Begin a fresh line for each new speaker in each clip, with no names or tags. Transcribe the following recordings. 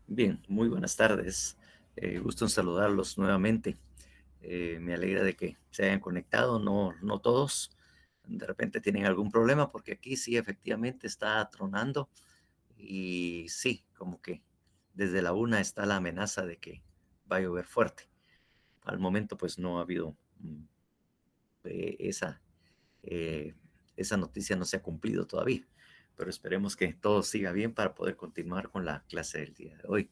Bien, muy buenas tardes. Gusto en saludarlos nuevamente. Me alegra de que se hayan conectado, no todos. De repente tienen algún problema porque aquí sí efectivamente está tronando y sí, como que desde la una está la amenaza de que va a llover fuerte. Al momento pues no ha habido eh, esa, eh, esa noticia no se ha cumplido todavía, pero esperemos que todo siga bien para poder continuar con la clase del día de hoy.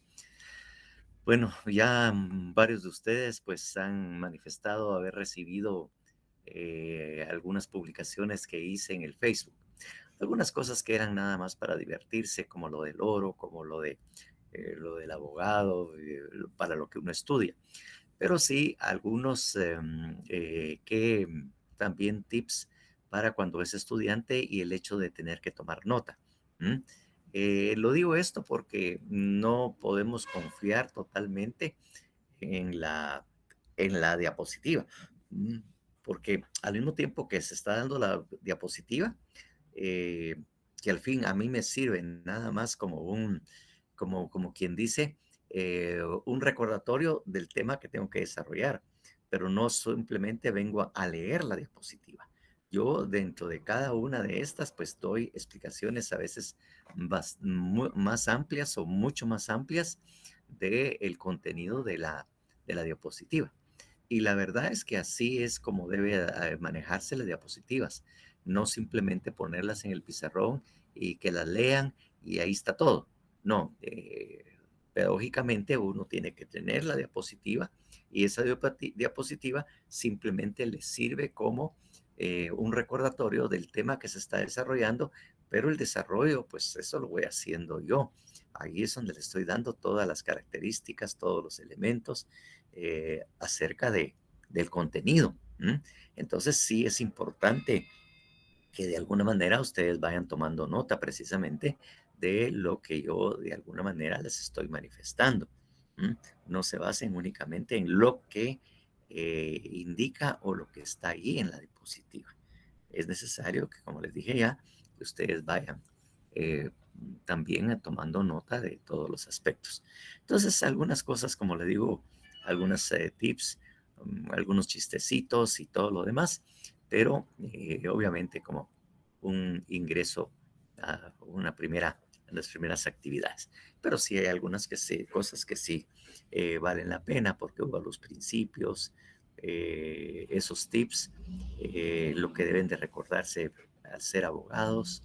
Bueno, ya varios de ustedes pues han manifestado haber recibido algunas publicaciones que hice en el Facebook. Algunas cosas que eran nada más para divertirse, como lo del oro, como lo del abogado, para lo que uno estudia. Pero sí, algunos también tips para cuando es estudiante y el hecho de tener que tomar nota. ¿M? Lo digo esto porque no podemos confiar totalmente en la diapositiva, ¿m? Porque al mismo tiempo que se está dando la diapositiva, eh, que al fin a mí me sirve nada más como quien dice, un recordatorio del tema que tengo que desarrollar, pero no simplemente vengo a leer la diapositiva. Yo dentro de cada una de estas, pues doy explicaciones a veces más amplias o mucho más amplias del contenido de la diapositiva. Y la verdad es que así es como debe manejarse las diapositivas, no simplemente ponerlas en el pizarrón y que las lean y ahí está todo. No, pedagógicamente uno tiene que tener la diapositiva y esa diapositiva simplemente le sirve como un recordatorio del tema que se está desarrollando, pero el desarrollo, pues eso lo voy haciendo yo. Ahí es donde le estoy dando todas las características, todos los elementos acerca del contenido. ¿M? Entonces sí es importante que de alguna manera ustedes vayan tomando nota precisamente de lo que yo de alguna manera les estoy manifestando. ¿M? No se basen únicamente en lo que indica o lo que está ahí en la diapositiva. Es necesario que, como les dije ya, que ustedes vayan eh, también tomando nota de todos los aspectos. Entonces, algunas cosas, como les digo, algunos tips, algunos chistecitos y todo lo demás, pero obviamente como un ingreso a las primeras actividades. Pero sí hay algunas cosas que sí valen la pena porque hubo los principios, esos tips, lo que deben de recordarse al ser abogados,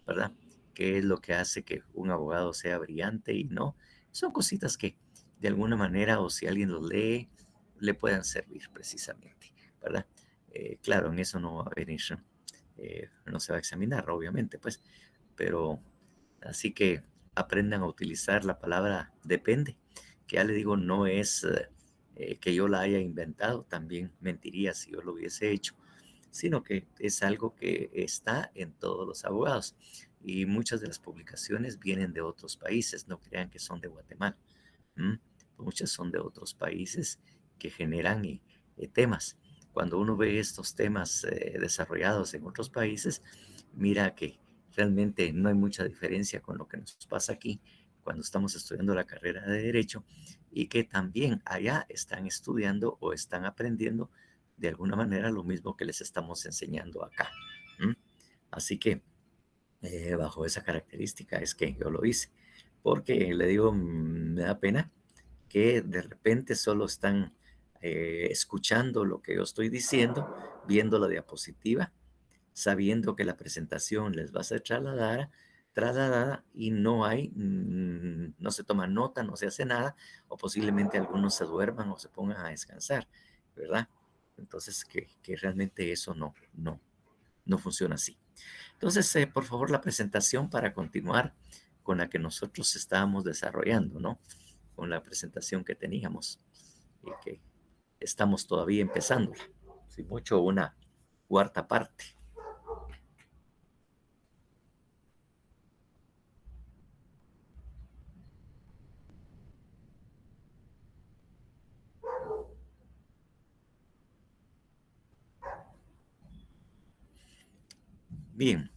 ¿verdad? ¿Qué es lo que hace que un abogado sea brillante y no? Son cositas que de alguna manera o si alguien los lee, le puedan servir precisamente, ¿verdad? Claro, en eso no va a venir, no se va a examinar, obviamente, pues, pero así que aprendan a utilizar la palabra depende, que ya le digo, no es que yo la haya inventado, también mentiría si yo lo hubiese hecho, sino que es algo que está en todos los abogados. Y muchas de las publicaciones vienen de otros países, no crean que son de Guatemala. ¿M? Muchas son de otros países que generan temas. Cuando uno ve estos temas desarrollados en otros países, mira que realmente no hay mucha diferencia con lo que nos pasa aquí cuando estamos estudiando la carrera de Derecho y que también allá están estudiando o están aprendiendo de alguna manera lo mismo que les estamos enseñando acá. ¿M? Así que bajo esa característica es que yo lo hice, porque le digo, me da pena que de repente solo están escuchando lo que yo estoy diciendo, viendo la diapositiva, sabiendo que la presentación les va a ser trasladada y no hay, no se toma nota, no se hace nada, o posiblemente algunos se duerman o se pongan a descansar, ¿verdad? Entonces, que realmente eso no funciona así. Entonces, por favor, la presentación para continuar con la que nosotros estábamos desarrollando, ¿no? Con la presentación que teníamos y que estamos todavía empezando. Si mucho, una cuarta parte. Bien,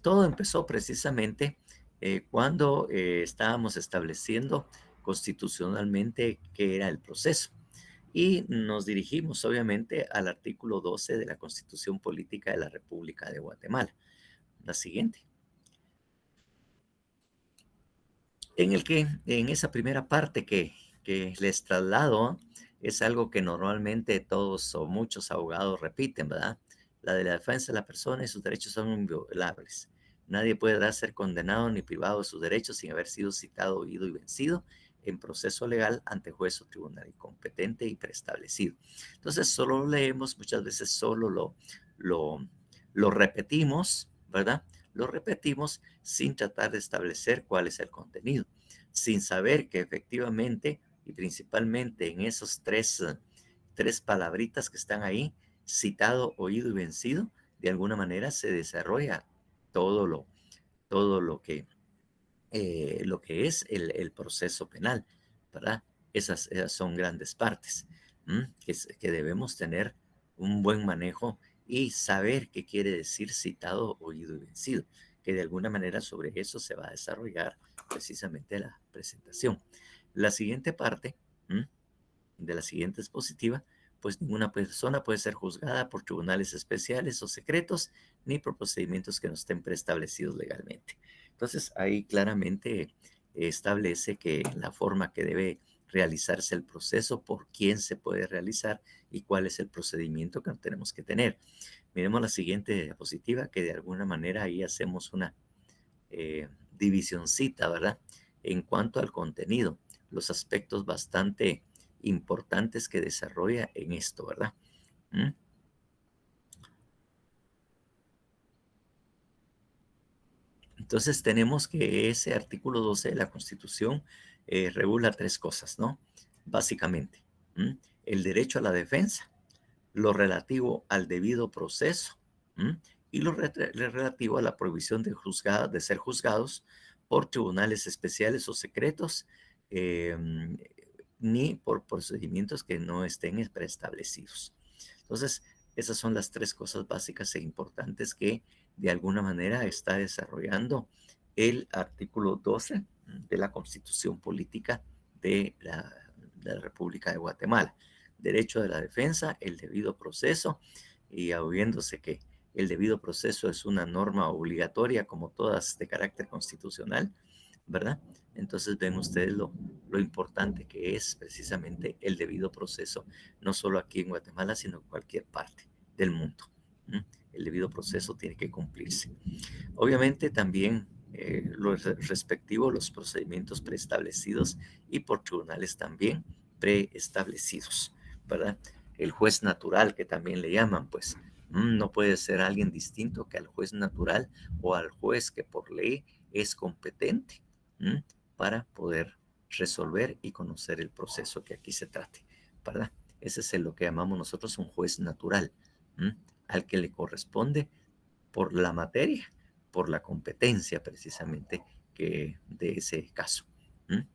todo empezó precisamente cuando estábamos estableciendo constitucionalmente qué era el proceso. Y nos dirigimos obviamente al artículo 12 de la Constitución Política de la República de Guatemala. La siguiente. En el que, en esa primera parte que les traslado, es algo que normalmente todos o muchos abogados repiten, ¿verdad? La de la defensa de la persona y sus derechos son inviolables. Nadie puede ser condenado ni privado de sus derechos sin haber sido citado, oído y vencido en proceso legal ante juez o tribunal incompetente y preestablecido. Entonces, solo lo leemos, muchas veces solo lo, lo repetimos, ¿verdad? Lo repetimos sin tratar de establecer cuál es el contenido, sin saber que efectivamente y principalmente en esos tres palabritas que están ahí, citado, oído y vencido, de alguna manera se desarrolla todo todo lo que es el proceso penal, ¿verdad? Esas son grandes partes, que debemos tener un buen manejo y saber qué quiere decir citado, oído y vencido, que de alguna manera sobre eso se va a desarrollar precisamente la presentación. La siguiente parte, ¿m? De la siguiente expositiva, pues ninguna persona puede ser juzgada por tribunales especiales o secretos, ni por procedimientos que no estén preestablecidos legalmente. Entonces, ahí claramente establece que la forma que debe realizarse el proceso, por quién se puede realizar y cuál es el procedimiento que tenemos que tener. Miremos la siguiente diapositiva, que de alguna manera ahí hacemos una divisioncita, ¿verdad? En cuanto al contenido, los aspectos bastante importantes que desarrolla en esto, ¿verdad? ¿Mm? Entonces tenemos que ese artículo 12 de la Constitución regula tres cosas, ¿no? Básicamente, ¿m? El derecho a la defensa, lo relativo al debido proceso, ¿m? Y relativo a la prohibición de ser juzgados por tribunales especiales o secretos, eh, ni por procedimientos que no estén preestablecidos. Entonces, esas son las tres cosas básicas e importantes que de alguna manera está desarrollando el artículo 12 de la Constitución Política de la República de Guatemala. Derecho de la defensa, el debido proceso, y habiéndose que el debido proceso es una norma obligatoria, como todas de carácter constitucional, ¿verdad? Entonces ven ustedes lo importante que es precisamente el debido proceso, no solo aquí en Guatemala, sino en cualquier parte del mundo. ¿Mm? El debido proceso tiene que cumplirse. Obviamente también los respectivos, los procedimientos preestablecidos y por tribunales también preestablecidos, ¿verdad? El juez natural, que también le llaman, pues no puede ser alguien distinto que al juez natural o al juez que por ley es competente ¿m? Para poder resolver y conocer el proceso que aquí se trate, ¿verdad? Ese es lo que llamamos nosotros un juez natural, ¿m? Al que le corresponde por la materia, por la competencia precisamente que de ese caso. ¿M?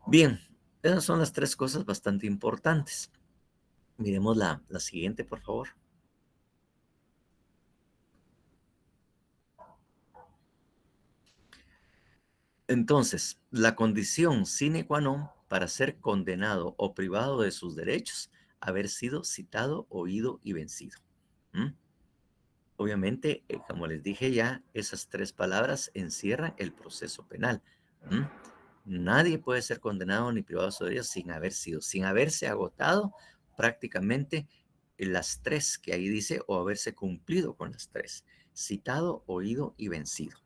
Bien, esas son las tres cosas bastante importantes. Miremos la siguiente, por favor. Entonces, la condición sine qua non para ser condenado o privado de sus derechos, haber sido citado, oído y vencido. ¿Mm? Obviamente, como les dije ya, esas tres palabras encierran el proceso penal. ¿Mm? Nadie puede ser condenado ni privado de sus derechos sin haberse agotado prácticamente las tres que ahí dice o haberse cumplido con las tres, citado, oído y vencido.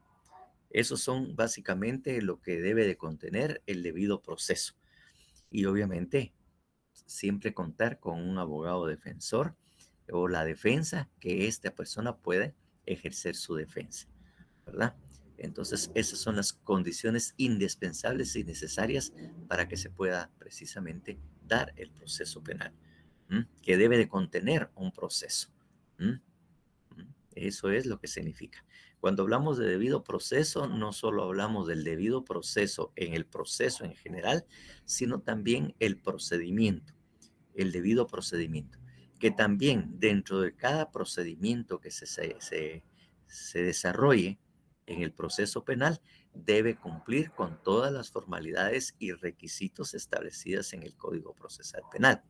Esos son básicamente lo que debe de contener el debido proceso. Y obviamente siempre contar con un abogado defensor o la defensa que esta persona puede ejercer su defensa, ¿verdad? Entonces, esas son las condiciones indispensables y necesarias para que se pueda precisamente dar el proceso penal, que debe de contener un proceso. ¿M? Eso es lo que significa. Cuando hablamos de debido proceso, no solo hablamos del debido proceso en el proceso en general, sino también el procedimiento, el debido procedimiento, que también dentro de cada procedimiento que se desarrolle en el proceso penal, debe cumplir con todas las formalidades y requisitos establecidas en el Código Procesal Penal.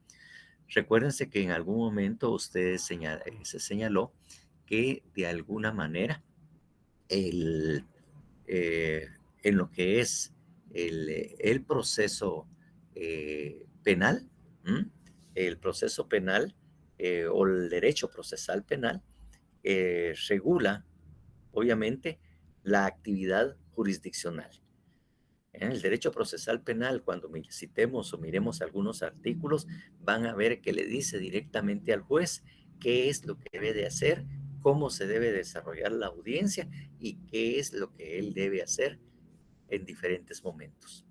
Recuérdense que en algún momento se señaló que de alguna manera el, eh, en lo que es el proceso penal, ¿m? El proceso penal o el derecho procesal penal regula, obviamente, la actividad jurisdiccional. En el derecho procesal penal, cuando citemos o miremos algunos artículos, van a ver que le dice directamente al juez qué es lo que debe de hacer, cómo se debe desarrollar la audiencia y qué es lo que él debe hacer en diferentes momentos.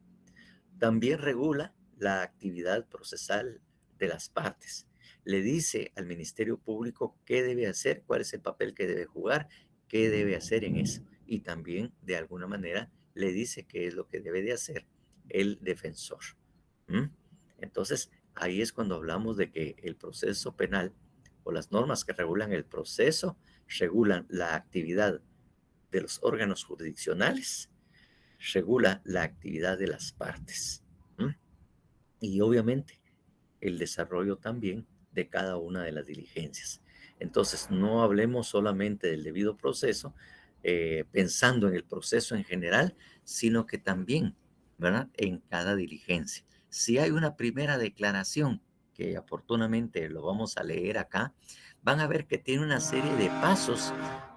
También regula la actividad procesal de las partes. Le dice al Ministerio Público qué debe hacer, cuál es el papel que debe jugar, qué debe hacer en eso. Y también, de alguna manera, le dice qué es lo que debe de hacer el defensor. ¿Mm? Entonces, ahí es cuando hablamos de que el proceso penal o las normas que regulan el proceso regulan la actividad de los órganos jurisdiccionales, regula la actividad de las partes. ¿M? Y obviamente el desarrollo también de cada una de las diligencias. Entonces, no hablemos solamente del debido proceso, pensando en el proceso en general, sino que también, ¿verdad? En cada diligencia. Si hay una primera declaración, que oportunamente lo vamos a leer acá, van a ver que tiene una serie de pasos,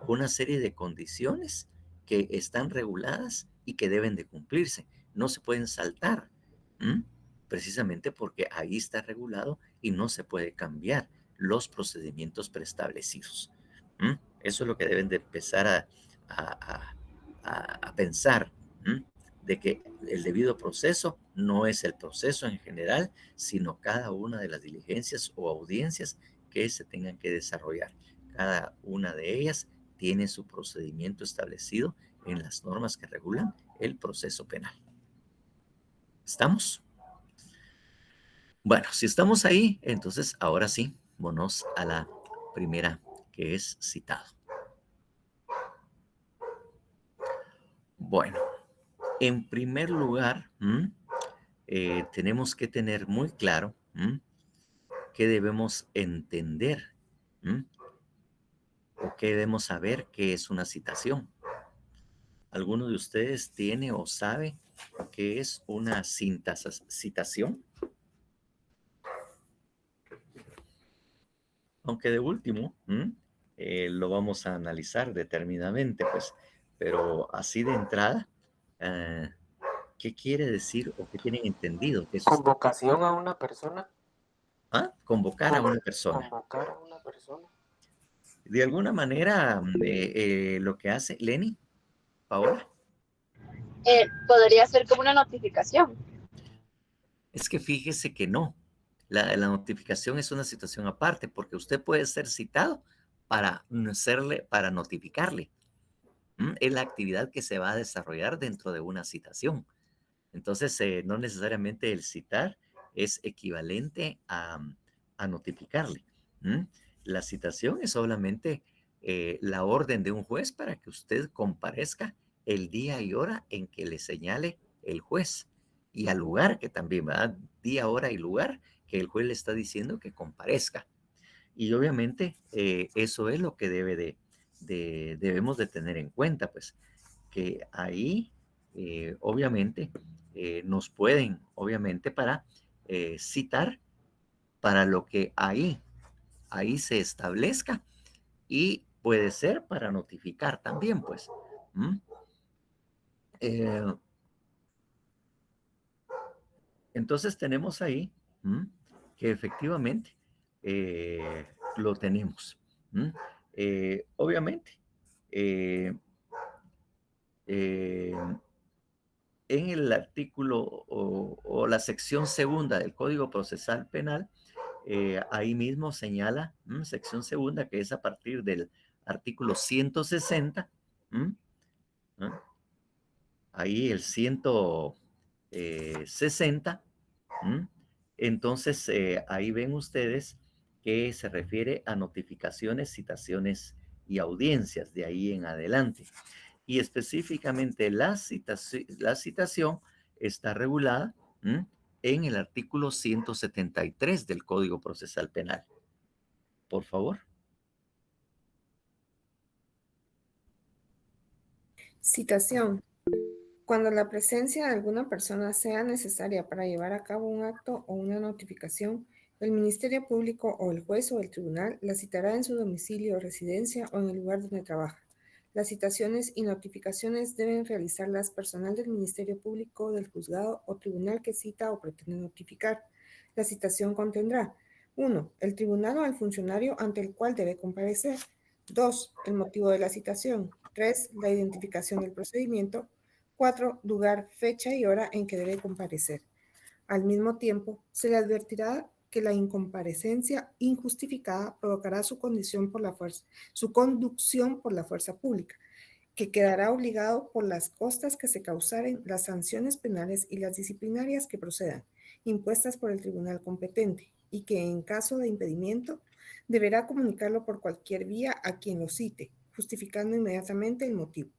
una serie de condiciones que están reguladas y que deben de cumplirse. No se pueden saltar. ¿M? Precisamente porque ahí está regulado y no se puede cambiar los procedimientos preestablecidos. ¿Mm? Eso es lo que deben de empezar a, a pensar, ¿m? De que el debido proceso no es el proceso en general, sino cada una de las diligencias o audiencias que se tengan que desarrollar. Cada una de ellas tiene su procedimiento establecido en las normas que regulan el proceso penal. ¿Estamos? Bueno, si estamos ahí, entonces ahora sí, vámonos a la primera, que es citado. Bueno, en primer lugar, tenemos que tener muy claro qué debemos entender ¿m? O qué debemos saber qué es una citación. ¿Alguno de ustedes tiene o sabe qué es una citación? Aunque de último, lo vamos a analizar determinadamente, pues, pero así de entrada, ah, ¿qué quiere decir o qué tienen entendido que es usted?
Convocación a una persona.
¿Ah? Convocar a una persona.
Convocar a una persona.
De alguna manera, lo que hace Lenny, Paola,
Podría ser como una notificación.
es que fíjese que no. La notificación es una situación aparte, porque usted puede ser citado para para notificarle. Es la actividad que se va a desarrollar dentro de una citación. Entonces, no necesariamente el citar es equivalente a notificarle. ¿M? La citación es solamente la orden de un juez para que usted comparezca el día y hora en que le señale el juez y al lugar que también, ¿verdad? Día, hora y lugar que el juez le está diciendo que comparezca. Y obviamente eso es lo que debemos de tener en cuenta, pues, que ahí obviamente nos pueden, obviamente, para citar para lo que ahí se establezca y puede ser para notificar también, pues. ¿M? Eh, entonces tenemos ahí que efectivamente lo tenemos. ¿M? Obviamente, eh, eh, en el artículo o la sección segunda del Código Procesal Penal, ahí mismo señala, sección segunda, que es a partir del artículo 160, ¿no? Ahí el 160, entonces ahí ven ustedes que se refiere a notificaciones, citaciones y audiencias de ahí en adelante. Y específicamente la citación está regulada, ¿m?, en el artículo 173 del Código Procesal Penal. Por favor.
Citación. Cuando la presencia de alguna persona sea necesaria para llevar a cabo un acto o una notificación, el Ministerio Público o el juez o el tribunal la citará en su domicilio, residencia o en el lugar donde trabaja. Las citaciones y notificaciones deben realizarlas personal del Ministerio Público, del juzgado o tribunal que cita o pretende notificar. La citación contendrá: 1. El tribunal o el funcionario ante el cual debe comparecer. 2. El motivo de la citación. 3. La identificación del procedimiento. 4. Lugar, fecha y hora en que debe comparecer. Al mismo tiempo, se le advertirá que la incomparecencia injustificada provocará su conducción por la fuerza pública, que quedará obligado por las costas que se causaren, las sanciones penales y las disciplinarias que procedan, impuestas por el tribunal competente, y que en caso de impedimento deberá comunicarlo por cualquier vía a quien lo cite, justificando inmediatamente el motivo.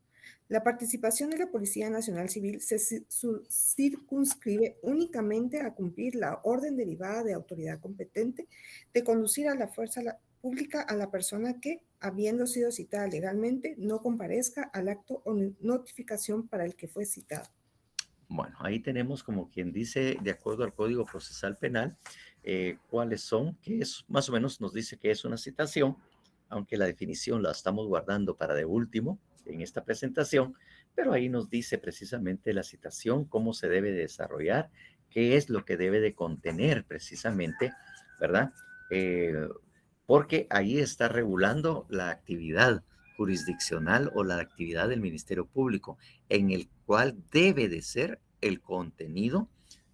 La participación de la Policía Nacional Civil se circunscribe únicamente a cumplir la orden derivada de autoridad competente de conducir a la fuerza pública a la persona que, habiendo sido citada legalmente, no comparezca al acto o notificación para el que fue citado.
Bueno, ahí tenemos, como quien dice, de acuerdo al Código Procesal Penal, cuáles son, que es más o menos nos dice que es una citación, aunque la definición la estamos guardando para de último en esta presentación, pero ahí nos dice precisamente la citación, cómo se debe desarrollar, qué es lo que debe de contener precisamente, ¿verdad? Porque ahí está regulando la actividad jurisdiccional o la actividad del Ministerio Público, en el cual debe de ser el contenido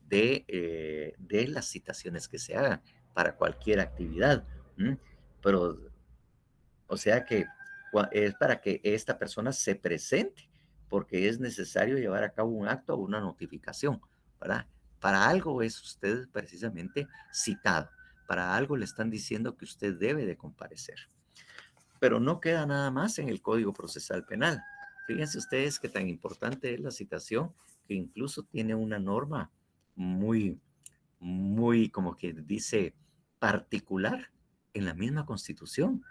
de las citaciones que se hagan para cualquier actividad. ¿M? Pero, o sea que es para que esta persona se presente, porque es necesario llevar a cabo un acto o una notificación, ¿verdad? Para algo es usted precisamente citado, para algo le están diciendo que usted debe de comparecer. Pero no queda nada más en el Código Procesal Penal. Fíjense ustedes qué tan importante es la citación, que incluso tiene una norma muy, muy, como que dice, particular en la misma Constitución,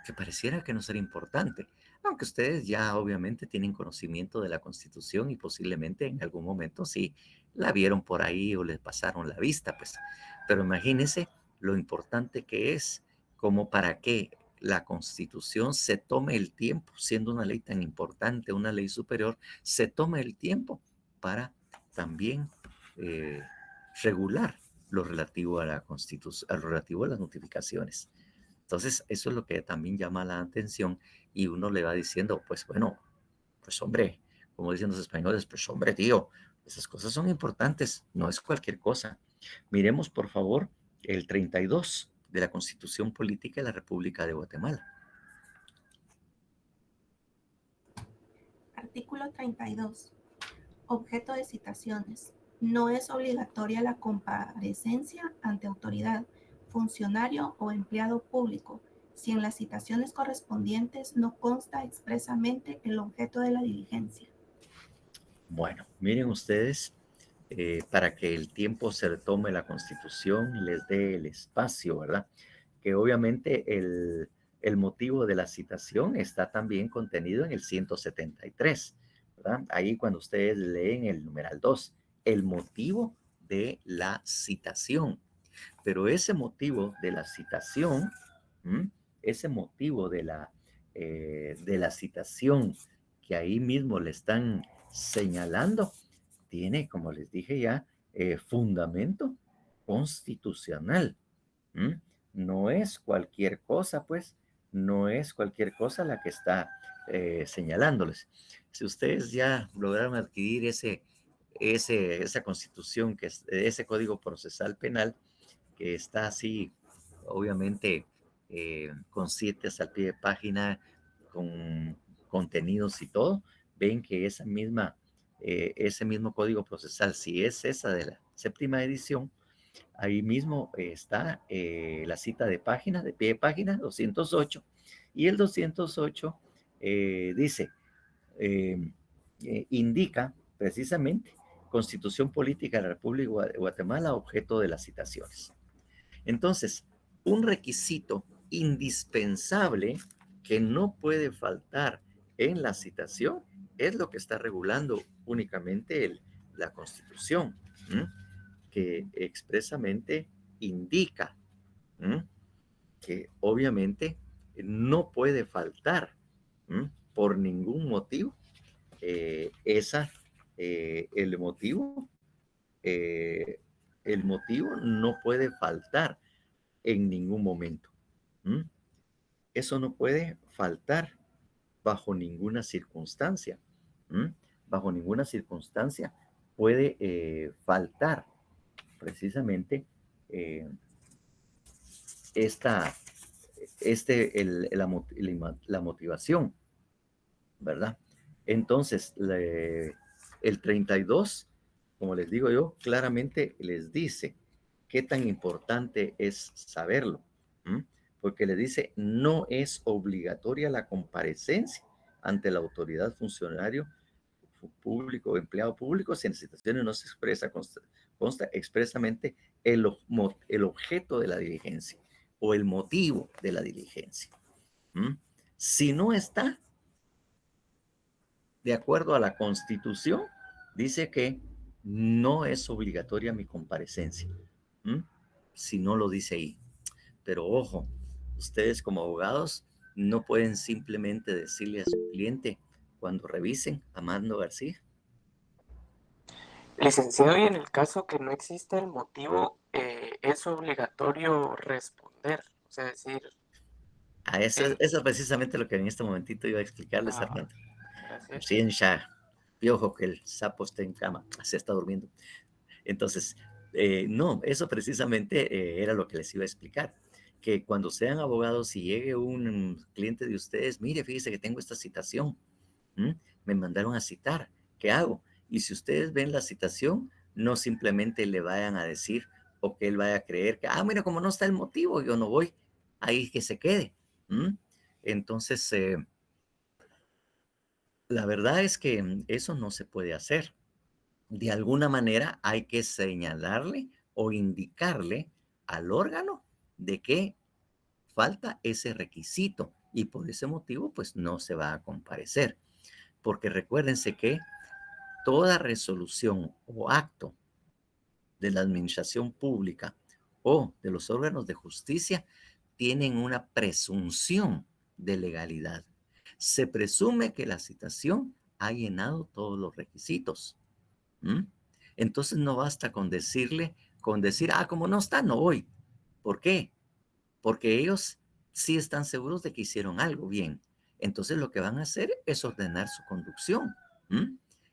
que pareciera que no sería importante, aunque ustedes ya obviamente tienen conocimiento de la Constitución y posiblemente en algún momento sí la vieron por ahí o les pasaron la vista, pues. Pero imagínense lo importante que es, como para que la Constitución se tome el tiempo, siendo una ley tan importante, una ley superior, se tome el tiempo para también eh, regular lo relativo a la Constitución, lo relativo a las notificaciones. Entonces, eso es lo que también llama la atención y uno le va diciendo, pues bueno, pues hombre, como dicen los españoles, pues hombre, tío, esas cosas son importantes, no es cualquier cosa. Miremos, por favor, el 32 de la Constitución Política de la República de Guatemala.
Artículo 32. Objeto de citaciones. No es obligatoria la comparecencia ante autoridad, funcionario o empleado público, si en las citaciones correspondientes no consta expresamente el objeto de la diligencia.
Bueno, miren ustedes, para que el tiempo se retome la Constitución, les dé el espacio, ¿verdad? Que obviamente el motivo de la citación está también contenido en el 173, ¿verdad? Ahí cuando ustedes leen el numeral 2, el motivo de la citación. Pero ese motivo de la citación, ¿m?, ese motivo de la citación que ahí mismo le están señalando, tiene, como les dije ya, fundamento constitucional. ¿M? No es cualquier cosa, pues, no es cualquier cosa la que está señalándoles. Si ustedes ya lograron adquirir esa constitución, que es ese código procesal penal, que está así, obviamente, con citas al pie de página, con contenidos y todo, ven que ese mismo código procesal, si es esa de la séptima edición, ahí mismo está la cita de página, de pie de página, 208, y el 208 dice, indica precisamente Constitución Política de la República de Guatemala, objeto de las citaciones. Entonces, un requisito indispensable que no puede faltar en la citación es lo que está regulando únicamente la Constitución, que expresamente indica que obviamente no puede faltar por ningún motivo el motivo no puede faltar en ningún momento. Eso no puede faltar bajo ninguna circunstancia. Bajo ninguna circunstancia puede faltar precisamente la motivación, ¿verdad? Entonces, el 32, como les digo yo, claramente les dice qué tan importante es saberlo, porque le dice, no es obligatoria la comparecencia ante la autoridad, funcionario público o empleado público si en situaciones no se consta expresamente el objeto de la diligencia o el motivo de la diligencia. Si no está de acuerdo a la Constitución, dice que no es obligatoria mi comparecencia. Si no lo dice ahí. Pero ojo, ustedes como abogados no pueden simplemente decirle a su cliente cuando revisen, Amando García.
Licenciado, y en el caso que no exista el motivo, es obligatorio responder, o sea, decir...
Eso es precisamente lo que en este momentito iba a explicarles, Armando.
Gracias.
Ciencia, piojo, que el sapo está en cama, se está durmiendo. Entonces, no, eso precisamente era lo que les iba a explicar, que cuando sean abogados, si llegue un cliente de ustedes, mire, fíjese que tengo esta citación, me mandaron a citar, ¿qué hago? Y si ustedes ven la citación, no simplemente le vayan a decir o que él vaya a creer que, mira, como no está el motivo, yo no voy, ahí que se quede. Entonces, la verdad es que eso no se puede hacer. De alguna manera hay que señalarle o indicarle al órgano de que falta ese requisito y por ese motivo pues no se va a comparecer. Porque recuérdense que toda resolución o acto de la administración pública o de los órganos de justicia tienen una presunción de legalidad. Se presume que la citación ha llenado todos los requisitos. Entonces no basta con decir, como no está, no voy. ¿Por qué? Porque ellos sí están seguros de que hicieron algo bien. Entonces lo que van a hacer es ordenar su conducción.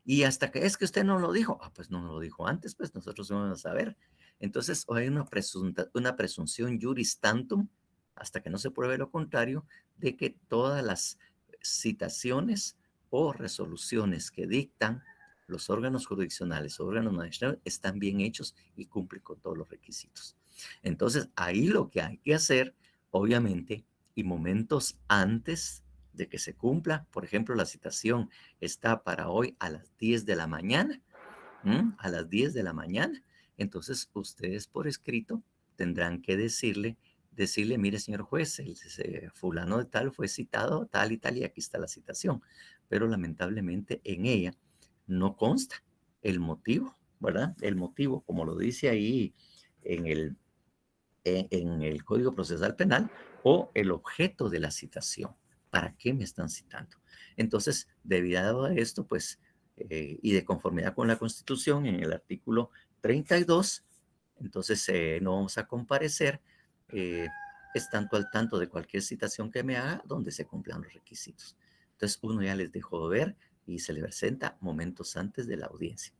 Y hasta que es que usted no lo dijo, pues no lo dijo antes, pues nosotros vamos a saber. Entonces hay una presunción juris tantum, hasta que no se pruebe lo contrario, de que todas las citaciones o resoluciones que dictan los órganos jurisdiccionales o órganos magistrales están bien hechos y cumplen con todos los requisitos. Entonces, ahí lo que hay que hacer, obviamente, y momentos antes de que se cumpla, por ejemplo, la citación está para hoy a las 10 de la mañana, a las 10 de la mañana, entonces ustedes por escrito tendrán que decirle, mire, señor juez, el fulano de tal fue citado, tal y tal, y aquí está la citación, pero lamentablemente en ella no consta el motivo, ¿verdad? El motivo, como lo dice ahí en el Código Procesal Penal, o el objeto de la citación. ¿Para qué me están citando? Entonces, debido a esto, pues, y de conformidad con la Constitución, en el artículo 32, entonces no vamos a comparecer, estando al tanto de cualquier citación que me haga donde se cumplan los requisitos. Entonces, uno ya les dejó ver y se le presenta momentos antes de la audiencia.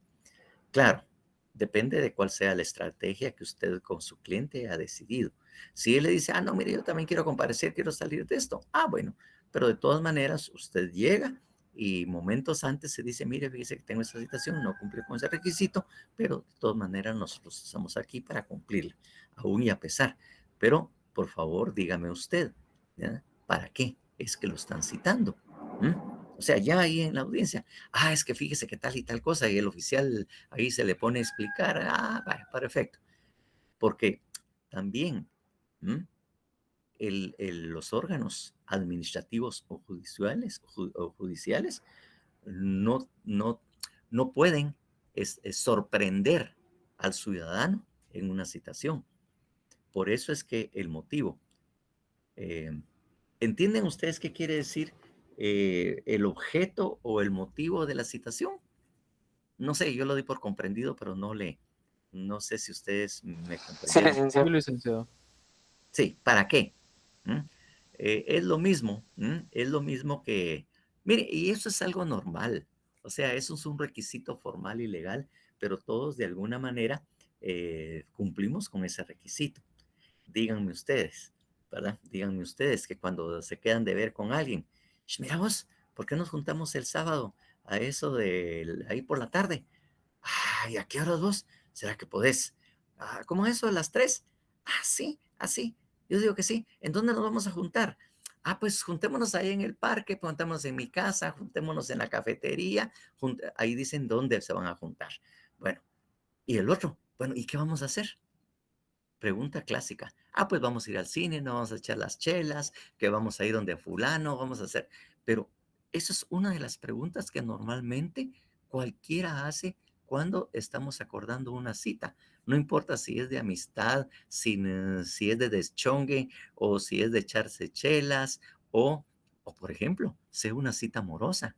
Claro, depende de cuál sea la estrategia que usted con su cliente ha decidido. Si él le dice, no, mire, yo también quiero comparecer, quiero salir de esto. Bueno, pero de todas maneras usted llega y momentos antes se dice, mire, fíjese que tengo esta citación, no cumple con ese requisito, pero de todas maneras nosotros estamos aquí para cumplirlo, aún y a pesar. Pero, por favor, dígame usted, ¿ya? ¿Para qué es que lo están citando? O sea, ya ahí en la audiencia, es que fíjese que tal y tal cosa, y el oficial ahí se le pone a explicar, vaya, perfecto. Porque también los órganos administrativos o judiciales no, no, no pueden sorprender al ciudadano en una citación. Por eso es que el motivo. ¿Entienden ustedes qué quiere decir el objeto o el motivo de la citación? No sé, yo lo di por comprendido, pero no sé si ustedes me
Sí,
comprendieron.
Sí,
licenciado.
licenciado.
Sí, ¿para qué? ¿Mm? Es lo mismo, es lo mismo que, mire, y eso es algo normal, o sea, eso es un requisito formal y legal, pero todos de alguna manera cumplimos con ese requisito. Díganme ustedes, ¿verdad? Díganme ustedes que cuando se quedan de ver con alguien, Mira vos, ¿por qué nos juntamos el sábado a eso de ahí por la tarde? Ay, ¿a qué horas vos? ¿Será que podés? ¿Cómo eso? ¿A las 3? Sí, así. Yo digo que sí. ¿En dónde nos vamos a juntar? Pues juntémonos ahí en el parque, juntémonos en mi casa, juntémonos en la cafetería. Ahí dicen dónde se van a juntar. Bueno, y el otro, bueno, ¿y qué vamos a hacer? Pregunta clásica. Pues vamos a ir al cine, nos vamos a echar las chelas, que vamos a ir donde fulano, vamos a hacer. Pero eso es una de las preguntas que normalmente cualquiera hace cuando estamos acordando una cita. No importa si es de amistad, si es de deschongue, o si es de echarse chelas, o por ejemplo, sea una cita amorosa.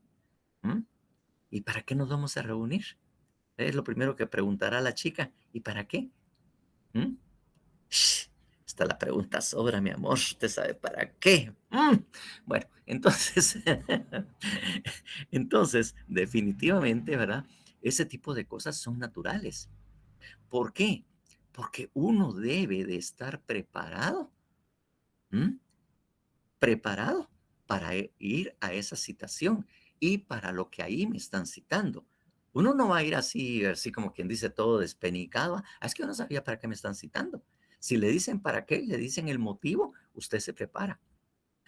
¿Mm? ¿Y para qué nos vamos a reunir? Es lo primero que preguntará la chica. ¿Y para qué? ¿Mm? Esta la pregunta sobra, mi amor. ¿Usted sabe para qué? Bueno, entonces, entonces, definitivamente, ¿verdad? Ese tipo de cosas son naturales. ¿Por qué? Porque uno debe de estar preparado, ¿m? Preparado para ir a esa citación y para lo que ahí me están citando. Uno no va a ir así como quien dice todo despenicado. Es que yo no sabía para qué me están citando. Si le dicen para qué, le dicen el motivo, usted se prepara.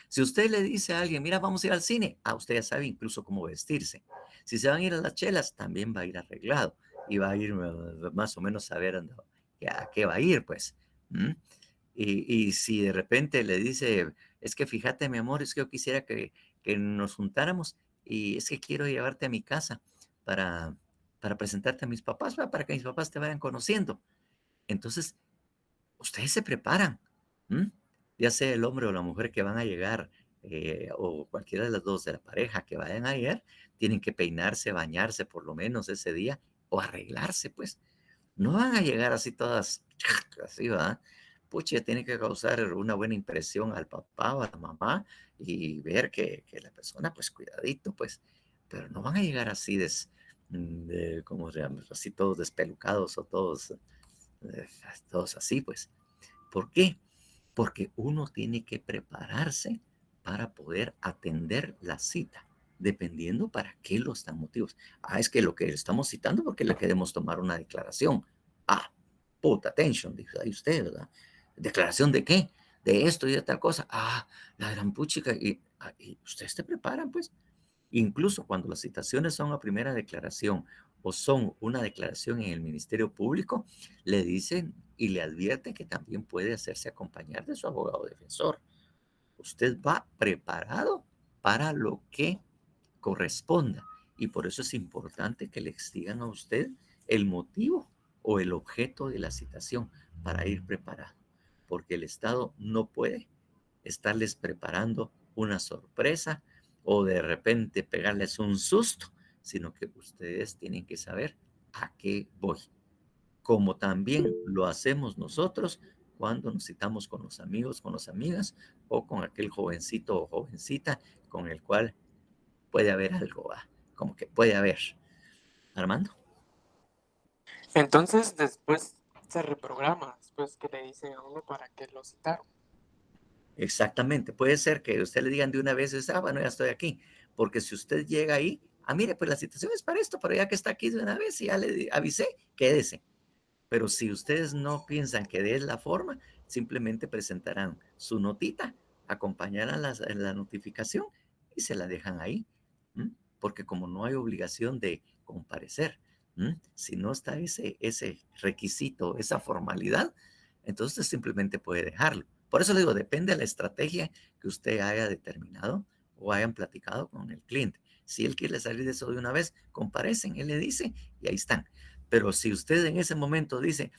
Si usted le dice a alguien, mira, vamos a ir al cine, usted ya sabe incluso cómo vestirse. Si se van a ir a las chelas, también va a ir arreglado y va a ir más o menos a ver a qué va a ir, pues. ¿Mm? Y si de repente le dice, es que fíjate, mi amor, es que yo quisiera que nos juntáramos y es que quiero llevarte a mi casa para, para presentarte a mis papás, para que mis papás te vayan conociendo. Entonces, ustedes se preparan, ya sea el hombre o la mujer que van a llegar, o cualquiera de las dos de la pareja que vayan a llegar, tienen que peinarse, bañarse por lo menos ese día o arreglarse, pues. No van a llegar así todas, así, ¿verdad? Pucha, tiene que causar una buena impresión al papá o a la mamá y ver que la persona, pues cuidadito, pues, pero no van a llegar así ¿cómo se llama? Así todos despelucados o todos así, pues. ¿Por qué? Porque uno tiene que prepararse para poder atender la cita, dependiendo para qué lo están motivos. Es que lo que estamos citando porque le queremos tomar una declaración. Puta attention, dice ahí usted, ¿verdad? ¿Declaración de qué? De esto y de tal cosa. La gran puchica. Y ustedes se preparan, pues. Incluso cuando las citaciones son a primera declaración o son una declaración en el Ministerio Público, le dicen y le advierten que también puede hacerse acompañar de su abogado defensor. Usted va preparado para lo que corresponda y por eso es importante que le digan a usted el motivo o el objeto de la citación para ir preparado, porque el Estado no puede estarles preparando una sorpresa o de repente pegarles un susto, sino que ustedes tienen que saber a qué voy, como también lo hacemos nosotros cuando nos citamos con los amigos, con las amigas o con aquel jovencito o jovencita con el cual puede haber algo, como que puede haber. Armando.
Entonces después se reprograma, después que le dicen a uno para que lo citaron.
Exactamente, puede ser que usted le digan de una vez, bueno, ya estoy aquí, porque si usted llega ahí, mire, pues la situación es para esto, pero ya que está aquí de una vez y ya le avisé, quédese. Pero si ustedes no piensan que es la forma, simplemente presentarán su notita, acompañarán la notificación y se la dejan ahí. ¿m? Porque como no hay obligación de comparecer, si no está ese requisito, esa formalidad, entonces simplemente puede dejarlo. Por eso le digo, depende de la estrategia que usted haya determinado o hayan platicado con el cliente. Si él quiere salir de eso de una vez, comparecen, él le dice y ahí están. Pero si usted en ese momento dice,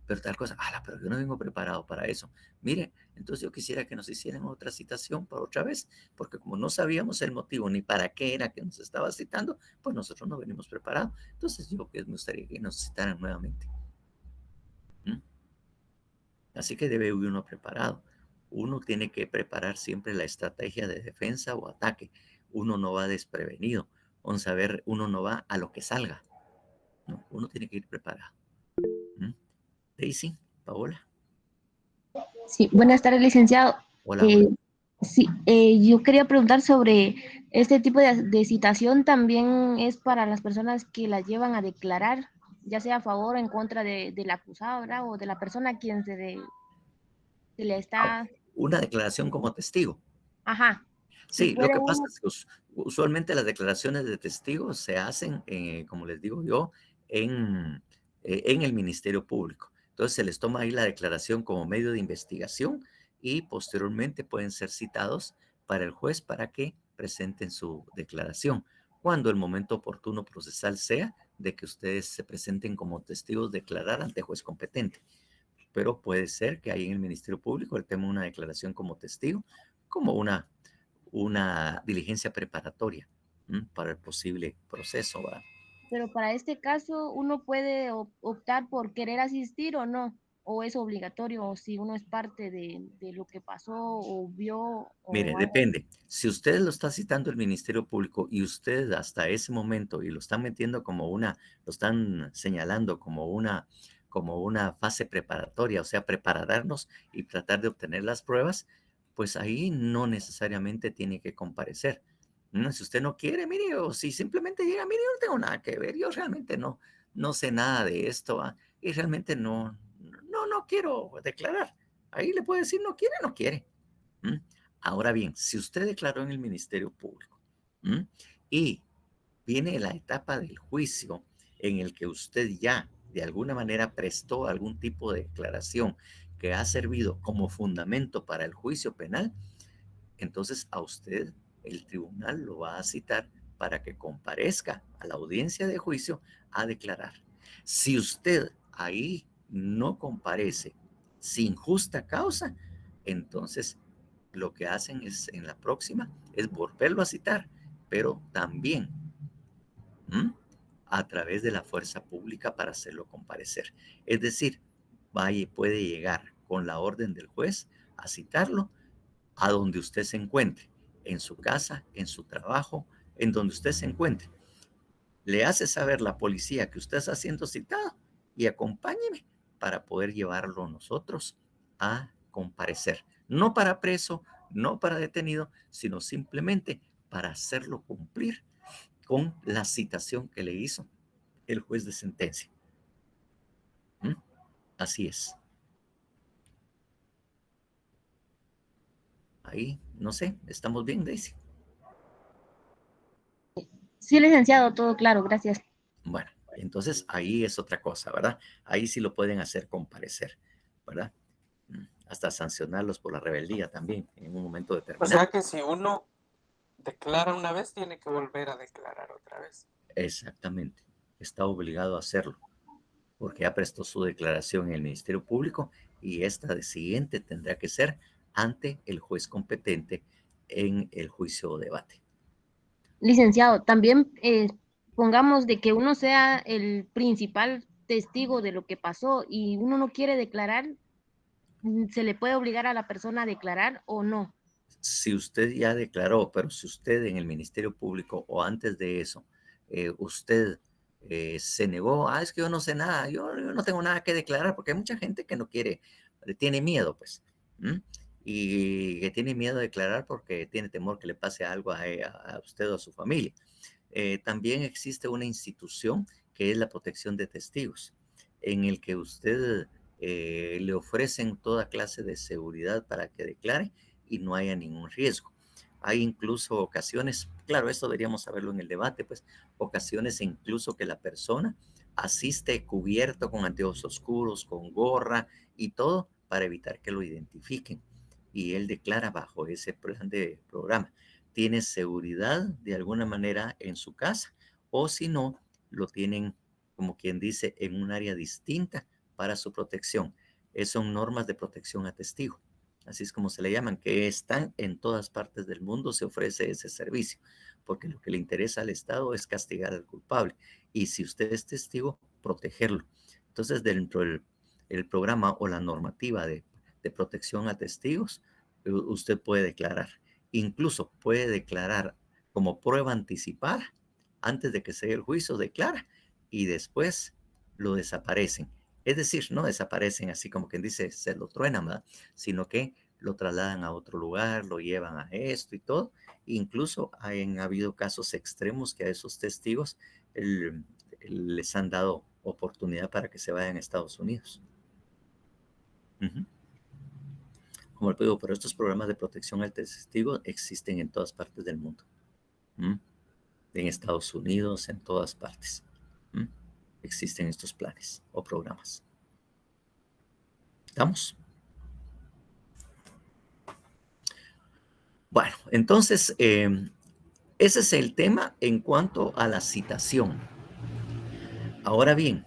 pero tal cosa, pero yo no vengo preparado para eso. Mire, entonces yo quisiera que nos hicieran otra citación por otra vez, porque como no sabíamos el motivo ni para qué era que nos estaba citando, pues nosotros no venimos preparados. Entonces yo me gustaría que nos citaran nuevamente. Así que debe ir uno preparado. Uno tiene que preparar siempre la estrategia de defensa o ataque. Uno no va desprevenido. Vamos a ver, uno no va a lo que salga. No, uno tiene que ir preparado. Daisy, Paola.
Sí, buenas tardes, licenciado.
Hola, hola.
Sí, yo quería preguntar sobre este tipo de citación también es para las personas que la llevan a declarar, ya sea a favor o en contra del acusado, ¿verdad? O de la persona a quien se le está...
Una declaración como testigo.
Ajá. Si
Sí, lo
puede
que pasa
uno...
es que usualmente las declaraciones de testigos se hacen, como les digo yo, en el Ministerio Público. Entonces se les toma ahí la declaración como medio de investigación y posteriormente pueden ser citados para el juez para que presenten su declaración, cuando el momento oportuno procesal sea de que ustedes se presenten como testigos, declarar ante juez competente. Pero puede ser que ahí en el Ministerio Público él tome una declaración como testigo, como una diligencia preparatoria para el posible proceso, ¿va?
Pero para este caso, ¿uno puede optar por querer asistir o no? ¿O es obligatorio? ¿O si uno es parte de lo que pasó o vio
Mire,
o algo?
depende. Si usted lo está citando el Ministerio Público y usted hasta ese momento y lo están metiendo lo están señalando como una fase preparatoria, o sea, prepararnos y tratar de obtener las pruebas, pues ahí no necesariamente tiene que comparecer. Si usted no quiere, mire, o si simplemente llega, mire, yo no tengo nada que ver, yo realmente no sé nada de esto, y realmente no quiero declarar. Ahí le puede decir, no quiere, no quiere. Ahora bien, si usted declaró en el Ministerio Público y viene la etapa del juicio en el que usted ya de alguna manera prestó algún tipo de declaración que ha servido como fundamento para el juicio penal, entonces a usted el tribunal lo va a citar para que comparezca a la audiencia de juicio a declarar. Si usted ahí no comparece sin justa causa, entonces lo que hacen es en la próxima es volverlo a citar, pero también a través de la fuerza pública para hacerlo comparecer. Es decir, vaya y puede llegar con la orden del juez a citarlo a donde usted se encuentre, en su casa, en su trabajo, en donde usted se encuentre. Le hace saber la policía que usted está siendo citado y acompáñeme para poder llevarlo nosotros a comparecer. No para preso, no para detenido, sino simplemente para hacerlo cumplir con la citación que le hizo el juez de sentencia. Así es. Ahí, no sé, ¿estamos bien, Daisy?
Sí, licenciado, todo claro, gracias.
Bueno, entonces ahí es otra cosa, ¿verdad? Ahí sí lo pueden hacer comparecer, ¿verdad? Hasta sancionarlos por la rebeldía también en un momento
O
determinado.
sea que si uno declara una vez, tiene que volver a declarar otra vez.
Exactamente, está obligado a hacerlo, porque ya prestó su declaración en el Ministerio Público y esta de siguiente tendrá que ser ante el juez competente en el juicio o debate.
Licenciado, también pongamos de que uno sea el principal testigo de lo que pasó y uno no quiere declarar, ¿se le puede obligar a la persona a declarar o no?
Si usted ya declaró, pero si usted en el Ministerio Público o antes de eso, usted se negó, es que yo no sé nada, yo no tengo nada que declarar, porque hay mucha gente que no quiere, tiene miedo, pues, y que tiene miedo de declarar porque tiene temor que le pase algo a usted o a su familia. También existe una institución que es la protección de testigos, en el que usted le ofrecen toda clase de seguridad para que declare y no haya ningún riesgo. Hay incluso ocasiones, claro, esto deberíamos saberlo en el debate, pues ocasiones incluso que la persona asiste cubierto con anteojos oscuros, con gorra y todo para evitar que lo identifiquen. Y él declara bajo ese plan de programa, tiene seguridad de alguna manera en su casa o si no, lo tienen como quien dice en un área distinta para su protección. Son normas de protección a testigo, así es como se le llaman, que están en todas partes del mundo, se ofrece ese servicio, porque lo que le interesa al Estado es castigar al culpable y si usted es testigo, protegerlo. Entonces, dentro del el programa o la normativa de protección a testigos, usted puede declarar, incluso puede declarar como prueba anticipada, antes de que se dé el juicio, declara y después lo desaparecen. Es decir, no desaparecen así como quien dice, se lo truenan, ¿verdad? Sino que lo trasladan a otro lugar, lo llevan a esto y todo. Incluso han habido casos extremos que a esos testigos les han dado oportunidad para que se vayan a Estados Unidos. Como le digo, pero estos programas de protección al testigo existen en todas partes del mundo. En Estados Unidos, en todas partes. Existen estos planes o programas. ¿Estamos? Bueno, entonces, ese es el tema en cuanto a la citación. Ahora bien,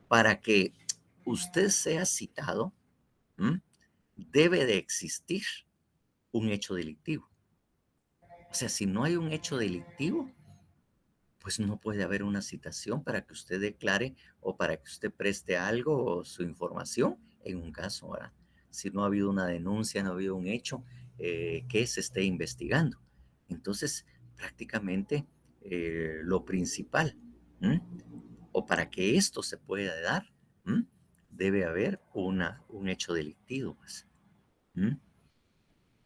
para que usted sea citado, debe de existir un hecho delictivo. O sea, si no hay un hecho delictivo, pues no puede haber una citación para que usted declare o para que usted preste algo o su información en un caso, ¿verdad? Si no ha habido una denuncia, no ha habido un hecho que se esté investigando. Entonces, prácticamente lo principal, o para que esto se pueda dar, debe haber un hecho delictivo, pues.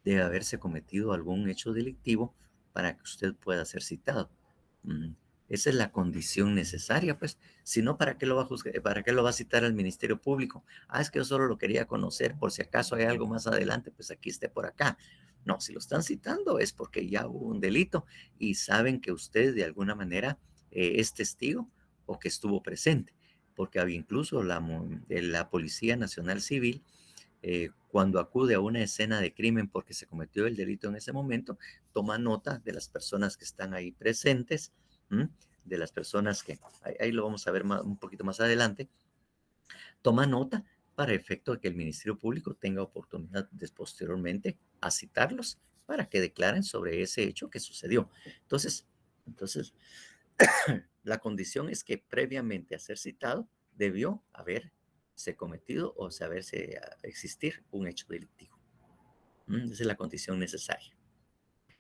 Debe haberse cometido algún hecho delictivo para que usted pueda ser citado. Esa es la condición necesaria, pues. Si no, ¿para qué lo va a juzgar? ¿Para qué lo va a citar al Ministerio Público? Es que yo solo lo quería conocer por si acaso hay algo más adelante, pues aquí esté por acá. No, si lo están citando es porque ya hubo un delito y saben que usted de alguna manera es testigo o que estuvo presente, porque había incluso la Policía Nacional Civil cuando acude a una escena de crimen porque se cometió el delito en ese momento, toma nota de las personas que están ahí presentes, de las personas que, ahí lo vamos a ver un poquito más adelante, toma nota para efecto de que el Ministerio Público tenga oportunidad posteriormente a citarlos para que declaren sobre ese hecho que sucedió. Entonces, la condición es que previamente a ser citado debió haberse cometido o saberse existir un hecho delictivo. Esa es la condición necesaria.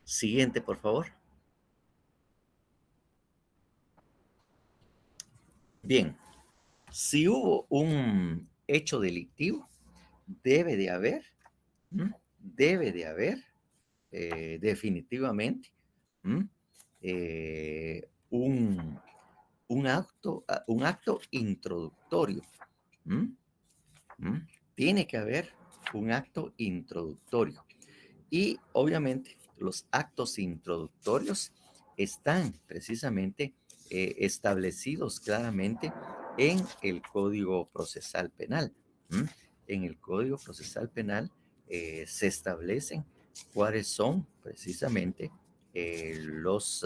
Siguiente, por favor. Bien, si hubo un hecho delictivo, debe de haber definitivamente un acto introductorio. Tiene que haber un acto introductorio. Y obviamente los actos introductorios están precisamente establecidos claramente en el Código Procesal Penal. En el Código Procesal Penal se establecen cuáles son precisamente los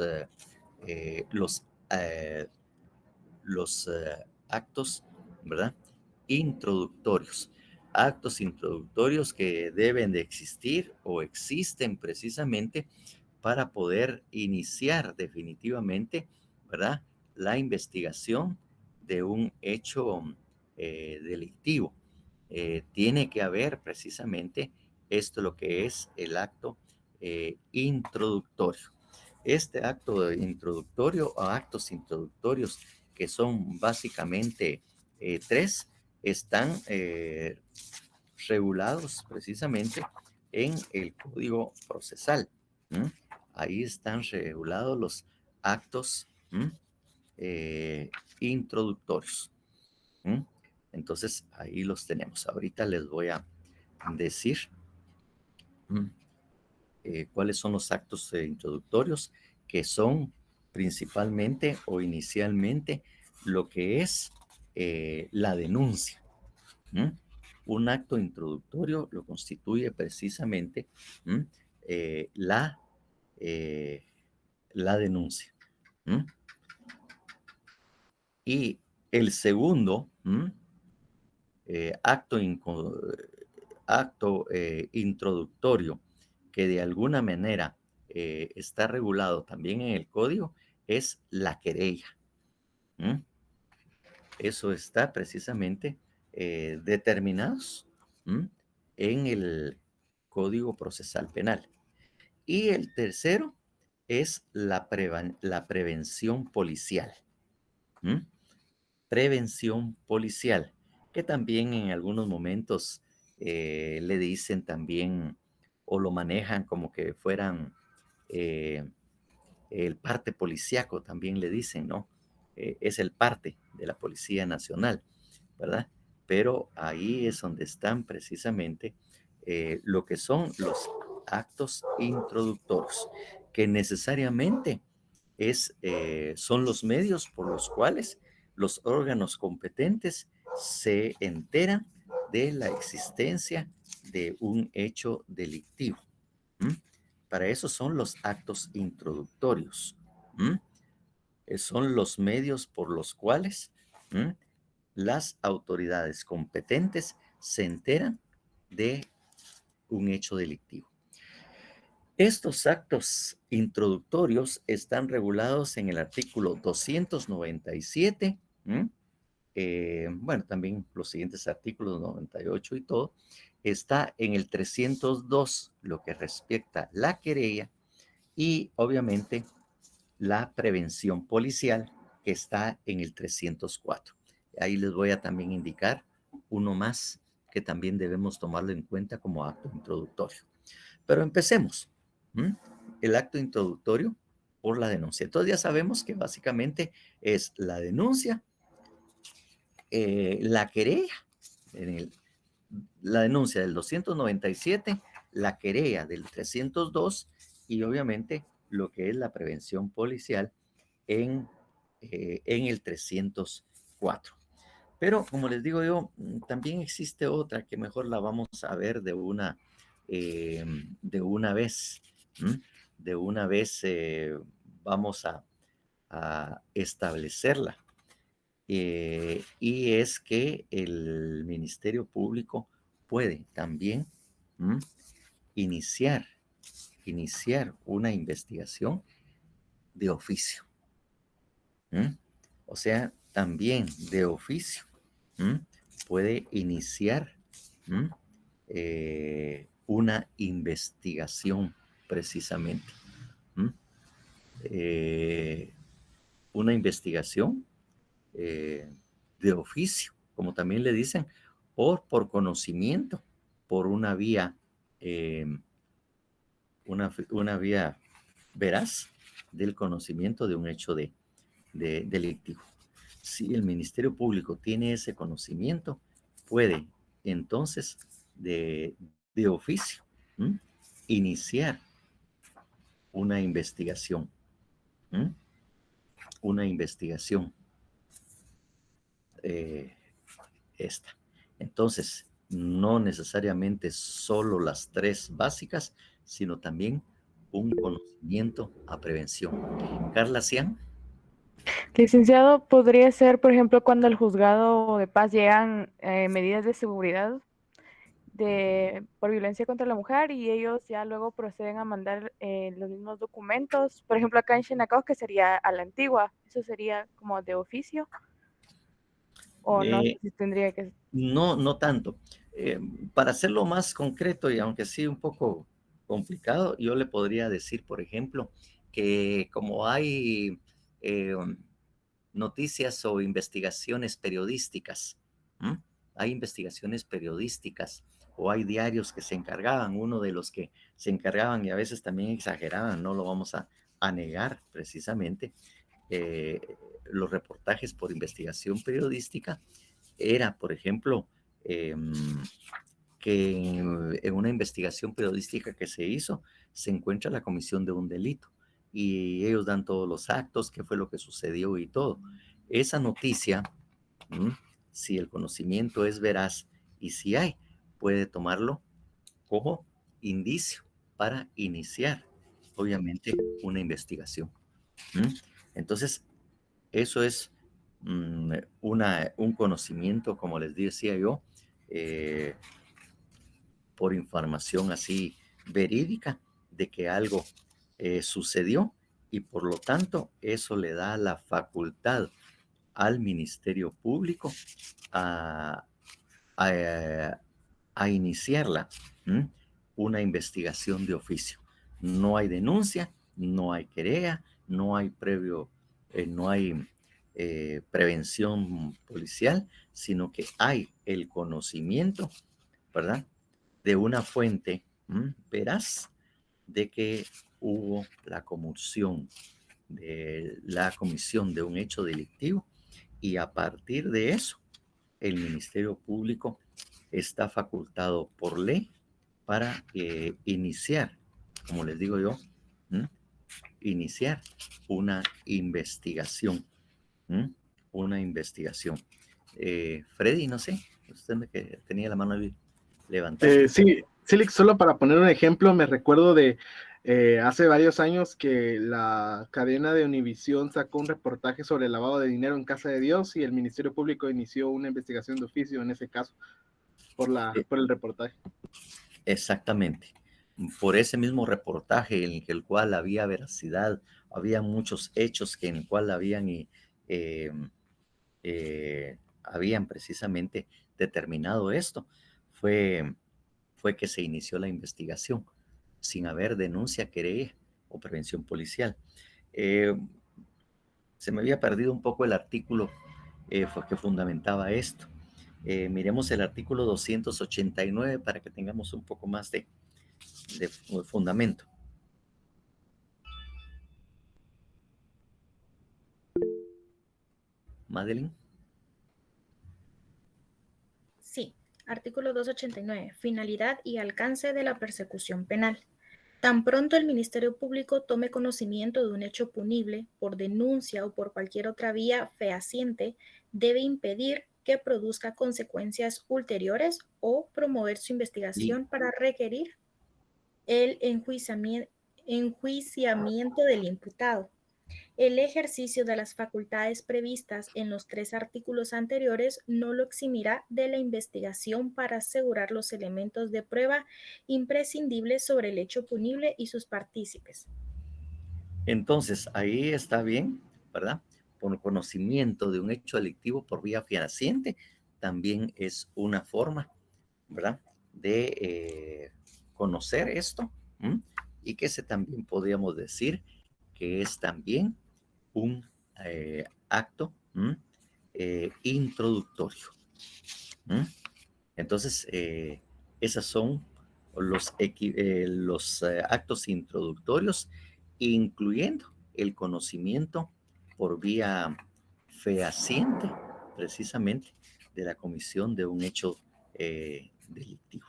actos, ¿verdad? Introductorios. Actos introductorios que deben de existir o existen precisamente para poder iniciar definitivamente, ¿verdad? La investigación de un hecho delictivo. Tiene que haber precisamente esto lo que es el acto introductorio. Este acto introductorio o actos introductorios que son básicamente tres, están regulados precisamente en el Código Procesal. Ahí están regulados los actos introductorios. Entonces, ahí los tenemos. Ahorita les voy a decir cuáles son los actos introductorios, que son principalmente o inicialmente lo que es la denuncia. Un acto introductorio lo constituye precisamente la denuncia. Y el segundo acto introductorio que de alguna manera está regulado también en el código es la querella. Eso está precisamente determinados en el Código Procesal Penal. Y el tercero es la prevención policial. Prevención policial, que también en algunos momentos le dicen también o lo manejan como que fueran el parte policíaco, también le dicen, ¿no? Es el parte de la Policía Nacional, ¿verdad? Pero ahí es donde están precisamente lo que son los actos introductorios, que necesariamente son los medios por los cuales los órganos competentes se enteran de la existencia de un hecho delictivo. Para eso son los actos introductorios. Son los medios por los cuales las autoridades competentes se enteran de un hecho delictivo. Estos actos introductorios están regulados en el artículo 297, bueno, también los siguientes artículos 98 y todo, está en el 302, lo que respecta a la querella, y obviamente la prevención policial, que está en el 304. Ahí les voy a también indicar uno más que también debemos tomarlo en cuenta como acto introductorio. Pero empecemos. El acto introductorio por la denuncia. Entonces ya sabemos que básicamente es la denuncia, la querella, la denuncia del 297, la querella del 302 y obviamente lo que es la prevención policial en el 304. Pero como les digo yo, también existe otra que mejor la vamos a ver de una vez. De una vez vamos a establecerla. Y es que el Ministerio Público puede también iniciar una investigación de oficio. O sea, también de oficio puede iniciar una investigación precisamente. Una investigación de oficio, como también le dicen, o por conocimiento, por una vía, una vía veraz del conocimiento de un hecho delictivo. Si el Ministerio Público tiene ese conocimiento, puede entonces de oficio iniciar una investigación. Una investigación esta. Entonces, no necesariamente solo las tres básicas, sino también un conocimiento a prevención. Carla Cian.
Licenciado, ¿podría ser, por ejemplo, cuando al juzgado de paz llegan medidas de seguridad por violencia contra la mujer y ellos ya luego proceden a mandar los mismos documentos? Por ejemplo, acá en Chinacao, que sería a la antigua, ¿eso sería como de oficio? ¿O no sé si tendría que...?
No, no tanto. Para hacerlo más concreto y aunque sí un poco complicado, yo le podría decir, por ejemplo, que como hay noticias o investigaciones periodísticas, hay investigaciones periodísticas o hay diarios que se encargaban, uno de los que se encargaban y a veces también exageraban, no lo vamos a negar precisamente, los reportajes por investigación periodística, era, por ejemplo, que en una investigación periodística que se hizo, se encuentra la comisión de un delito y ellos dan todos los actos, qué fue lo que sucedió y todo. Esa noticia, si el conocimiento es veraz y si hay, puede tomarlo como indicio para iniciar, obviamente, una investigación. Entonces, eso es un conocimiento, como les decía yo, por información así verídica de que algo sucedió y por lo tanto eso le da la facultad al Ministerio Público a, a, a iniciarla, una investigación de oficio. No hay denuncia, no hay querella, no hay no hay prevención policial, sino que hay el conocimiento, ¿verdad?, de una fuente veraz de que hubo la comisión de un hecho delictivo y a partir de eso el Ministerio Público está facultado por ley para iniciar, como les digo yo, iniciar una investigación. Una investigación. Freddy, no sé, usted que tenía la mano levantada.
Sí, Silix, solo para poner un ejemplo, me recuerdo de hace varios años que la cadena de Univisión sacó un reportaje sobre el lavado de dinero en Casa de Dios y el Ministerio Público inició una investigación de oficio en ese caso por el reportaje.
Exactamente. Por ese mismo reportaje en el cual había veracidad, había muchos hechos en el cual habían precisamente determinado esto, fue que se inició la investigación sin haber denuncia, querella o prevención policial. Se me había perdido un poco el artículo que fundamentaba esto. Miremos el artículo 289 para que tengamos un poco más de fundamento. Madeline.
Sí, artículo 289. Finalidad y alcance de la persecución penal. Tan pronto el Ministerio Público tome conocimiento de un hecho punible por denuncia o por cualquier otra vía fehaciente, debe impedir que produzca consecuencias ulteriores o promover su investigación para requerir el enjuiciamiento del imputado. El ejercicio de las facultades previstas en los 3 artículos anteriores no lo eximirá de la investigación para asegurar los elementos de prueba imprescindibles sobre el hecho punible y sus partícipes.
Entonces, ahí está bien, ¿verdad? Por conocimiento de un hecho delictivo por vía fehaciente, también es una forma, ¿verdad?, de conocer esto, y que también podríamos decir que es también un acto introductorio. Entonces, esos son los actos introductorios, incluyendo el conocimiento por vía fehaciente, precisamente, de la comisión de un hecho delictivo.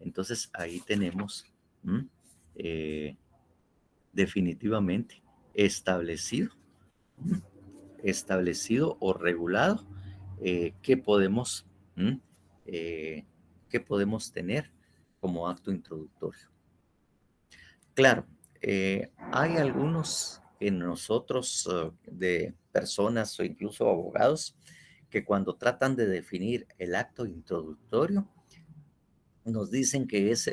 Entonces, ahí tenemos definitivamente establecido o regulado qué podemos tener como acto introductorio. Claro, hay algunos en nosotros de personas o incluso abogados que cuando tratan de definir el acto introductorio nos dicen que es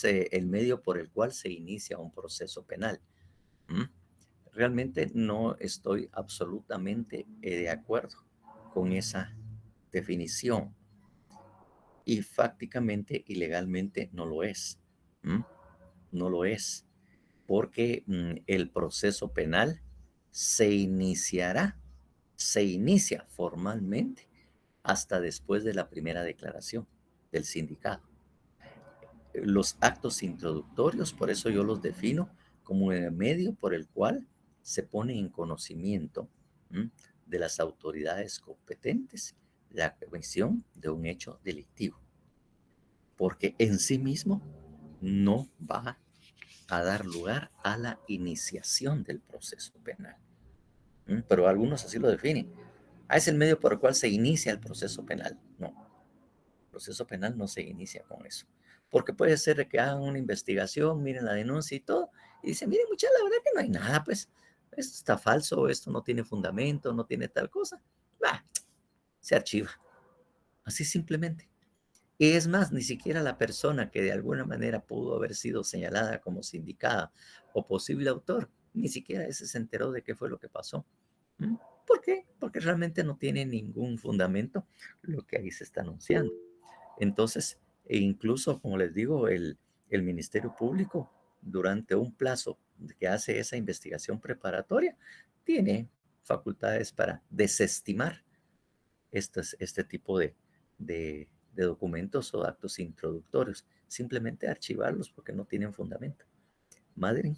el medio por el cual se inicia un proceso penal. Realmente no estoy absolutamente de acuerdo con esa definición y fácticamente y legalmente no lo es. No lo es, porque el proceso penal se inicia formalmente hasta después de la primera declaración del sindicado. Los actos introductorios, por eso yo los defino como el medio por el cual se pone en conocimiento de las autoridades competentes la comisión de un hecho delictivo. porque en sí mismo no va a dar lugar a la iniciación del proceso penal. Pero algunos así lo definen. Es el medio por el cual se inicia el proceso penal. No, el proceso penal no se inicia con eso. Porque puede ser que hagan una investigación, miren la denuncia y todo, y dicen, miren, muchachos, la verdad que no hay nada, pues, esto está falso, esto no tiene fundamento, no tiene tal cosa. Bah, se archiva. Así simplemente. Y es más, ni siquiera la persona que de alguna manera pudo haber sido señalada como sindicada o posible autor, ni siquiera ese se enteró de qué fue lo que pasó. ¿Mm? ¿Por qué? Porque realmente no tiene ningún fundamento lo que ahí se está anunciando. Entonces, e incluso, como les digo, el Ministerio Público, durante un plazo que hace esa investigación preparatoria, tiene facultades para desestimar este tipo de documentos o actos introductorios, simplemente archivarlos porque no tienen fundamento. Madre.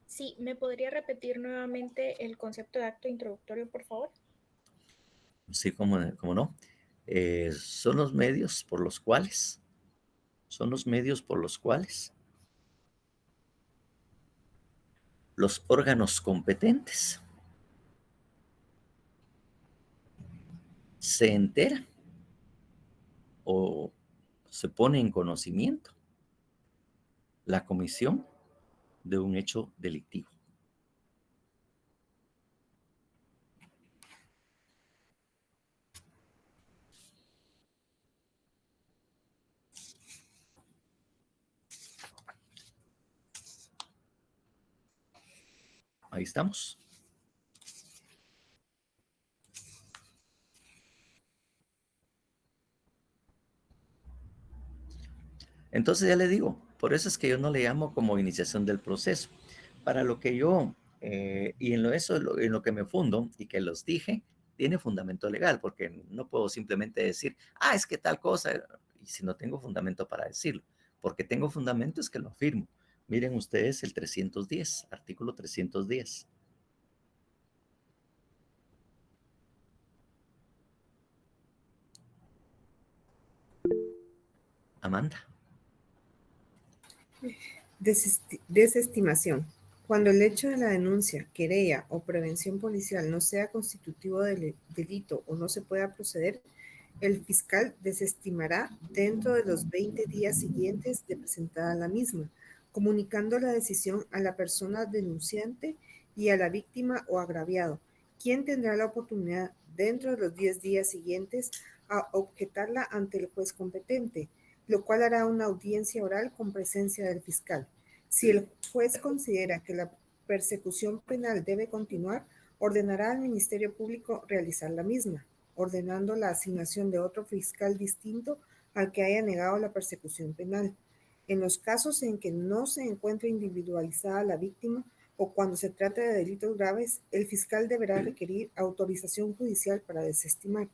Sí, ¿me podría repetir nuevamente el concepto de acto introductorio, por favor?
Sí, como no. Son los medios por los cuales, los órganos competentes se enteran o se pone en conocimiento la comisión de un hecho delictivo. Ahí estamos. Entonces ya le digo, por eso es que yo no le llamo como iniciación del proceso. Para lo que yo, y en lo que me fundo y que los dije, tiene fundamento legal, porque no puedo simplemente decir, es que tal cosa, y si no tengo fundamento para decirlo, porque tengo fundamento es que lo afirmo. Miren ustedes el 310, artículo 310. Amanda.
Desestimación. Cuando el hecho de la denuncia, querella o prevención policial no sea constitutivo de delito o no se pueda proceder, el fiscal desestimará dentro de los 20 días siguientes de presentada la misma, comunicando la decisión a la persona denunciante y a la víctima o agraviado, quien tendrá la oportunidad dentro de los 10 días siguientes a objetarla ante el juez competente, lo cual hará una audiencia oral con presencia del fiscal. Si el juez considera que la persecución penal debe continuar, ordenará al Ministerio Público realizar la misma, ordenando la asignación de otro fiscal distinto al que haya negado la persecución penal. En los casos en que no se encuentre individualizada la víctima o cuando se trate de delitos graves, el fiscal deberá requerir autorización judicial para desestimar.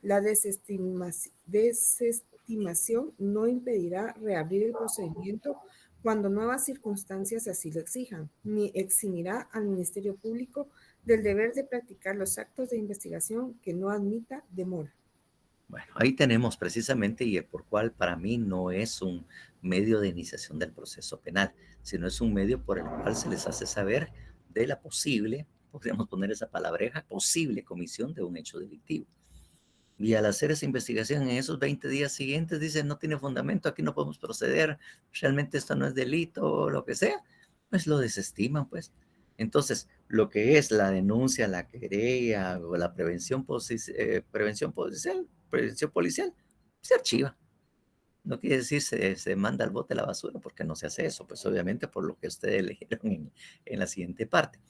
La desestimación no impedirá reabrir el procedimiento cuando nuevas circunstancias así lo exijan, ni eximirá al Ministerio Público del deber de practicar los actos de investigación que no admita demora.
Bueno, ahí tenemos precisamente y el por cual para mí no es un medio de iniciación del proceso penal, sino es un medio por el cual se les hace saber de la posible, podríamos poner esa palabreja, posible comisión de un hecho delictivo. Y al hacer esa investigación en esos 20 días siguientes, dicen, no tiene fundamento, aquí no podemos proceder, realmente esto no es delito o lo que sea, pues lo desestiman, pues. Entonces, lo que es la denuncia, la querella o la prevención policial, se archiva. No quiere decir se manda al bote la basura, porque no se hace eso, pues obviamente por lo que ustedes leyeron en la siguiente parte.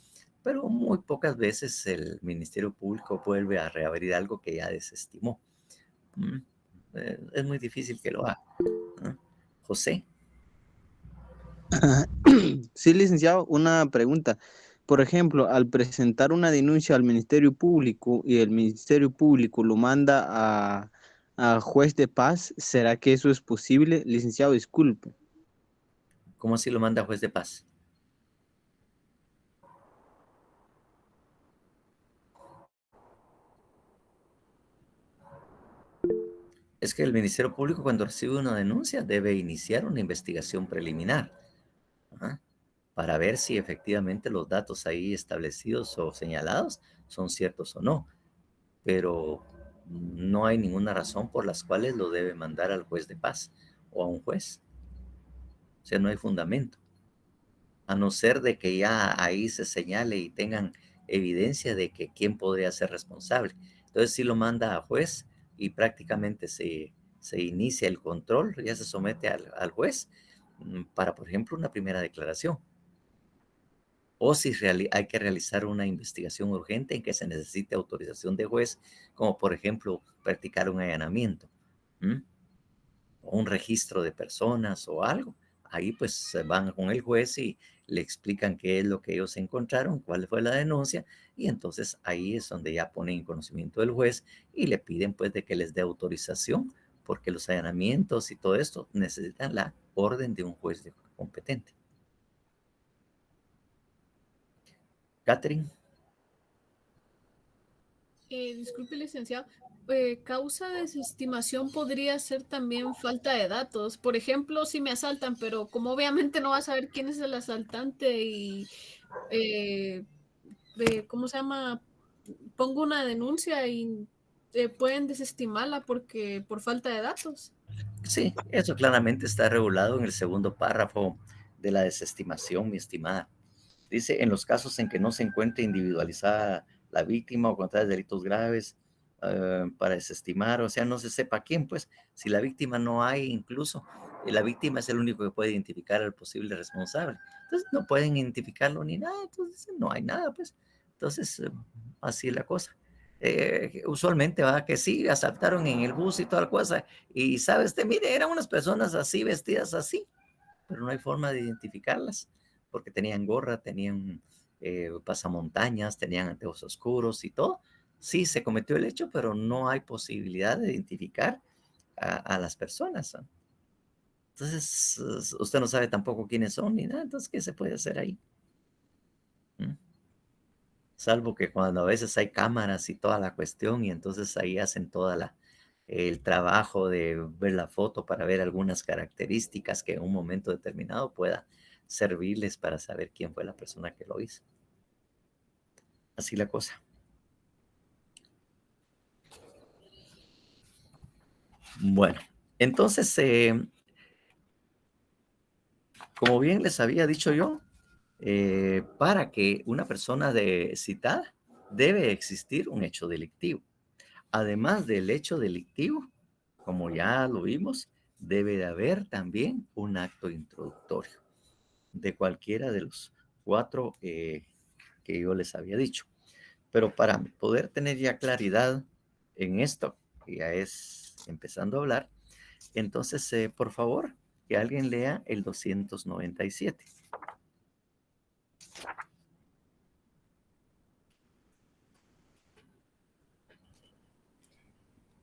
Pero muy pocas veces el Ministerio Público vuelve a reabrir algo que ya desestimó. Es muy difícil que lo haga. José.
Sí, licenciado, una pregunta. Por ejemplo, al presentar una denuncia al Ministerio Público y el Ministerio Público lo manda a juez de paz, ¿será que eso es posible? Licenciado, disculpe.
¿Cómo así lo manda a juez de paz? Es que el Ministerio Público, cuando recibe una denuncia, debe iniciar una investigación preliminar, ¿ah? Para ver si efectivamente los datos ahí establecidos o señalados son ciertos o no. Pero no hay ninguna razón por las cuales lo debe mandar al juez de paz o a un juez. O sea, no hay fundamento. A no ser de que ya ahí se señale y tengan evidencia de que quién podría ser responsable. Entonces, si lo manda a juez y prácticamente se inicia el control, ya se somete al juez para, por ejemplo, una primera declaración. O si hay que realizar una investigación urgente en que se necesite autorización de juez, como por ejemplo practicar un allanamiento, o un registro de personas o algo. Ahí pues van con el juez y le explican qué es lo que ellos encontraron, cuál fue la denuncia, y entonces ahí es donde ya ponen en conocimiento del juez y le piden pues de que les dé autorización, porque los allanamientos y todo esto necesitan la orden de un juez competente. Catherine.
Disculpe, licenciado. Causa de desestimación podría ser también falta de datos. Por ejemplo, si me asaltan, pero como obviamente no vas a saber quién es el asaltante y, ¿cómo se llama? Pongo una denuncia y pueden desestimarla porque por falta de datos.
Sí, eso claramente está regulado en el segundo párrafo de la desestimación, mi estimada. Dice, en los casos en que no se encuentre individualizada la víctima o contraer delitos graves para desestimar, o sea, no se sepa quién, pues, si la víctima no hay incluso, la víctima es el único que puede identificar al posible responsable. Entonces, no pueden identificarlo ni nada, entonces no hay nada, pues. Entonces, así es la cosa. Usualmente va que sí, asaltaron en el bus y toda la cosa, y sabes, mire, eran unas personas así, vestidas así, pero no hay forma de identificarlas, porque tenían gorra, tenían pasamontañas, tenían anteojos oscuros y todo. Sí, se cometió el hecho, pero no hay posibilidad de identificar a las personas, ¿no? Entonces, usted no sabe tampoco quiénes son ni nada, entonces, ¿qué se puede hacer ahí? Salvo que cuando a veces hay cámaras y toda la cuestión, y entonces ahí hacen el trabajo de ver la foto para ver algunas características que en un momento determinado pueda servirles para saber quién fue la persona que lo hizo. Así la cosa. Bueno, entonces, como bien les había dicho yo, para que una persona citada debe existir un hecho delictivo. Además del hecho delictivo, como ya lo vimos, debe de haber también un acto introductorio de cualquiera de los 4 que yo les había dicho. Pero para poder tener ya claridad en esto, que ya es empezando a hablar, entonces, por favor, que alguien lea el 297.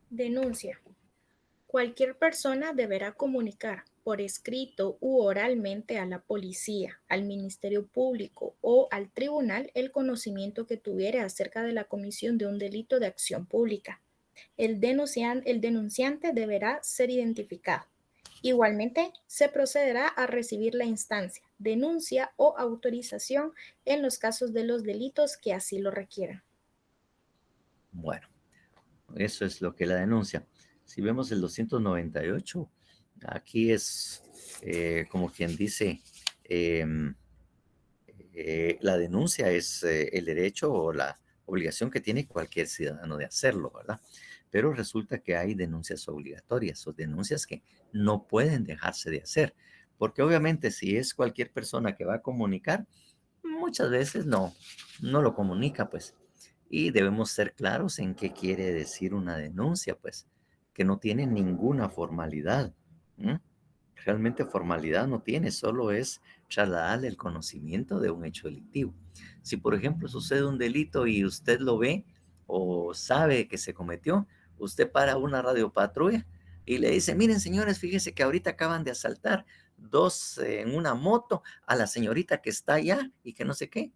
Denuncia. Cualquier persona deberá comunicar por escrito u oralmente a la policía, al Ministerio Público o al tribunal el conocimiento que tuviere acerca de la comisión de un delito de acción pública. El denunciante deberá ser identificado. Igualmente, se procederá a recibir la instancia, denuncia o autorización en los casos de los delitos que así lo requieran.
Bueno, eso es lo que la denuncia. Si vemos el 298, aquí es como quien dice, la denuncia es el derecho o la obligación que tiene cualquier ciudadano de hacerlo, ¿verdad? Pero resulta que hay denuncias obligatorias o denuncias que no pueden dejarse de hacer, porque obviamente si es cualquier persona que va a comunicar, muchas veces no lo comunica, pues. Y debemos ser claros en qué quiere decir una denuncia, pues, que no tiene ninguna formalidad. Realmente formalidad no tiene, solo es trasladarle el conocimiento de un hecho delictivo. Si, por ejemplo, sucede un delito y usted lo ve o sabe que se cometió, usted para una radiopatrulla y le dice, miren señores, fíjense que ahorita acaban de asaltar 2 en una moto a la señorita que está allá y que no sé qué.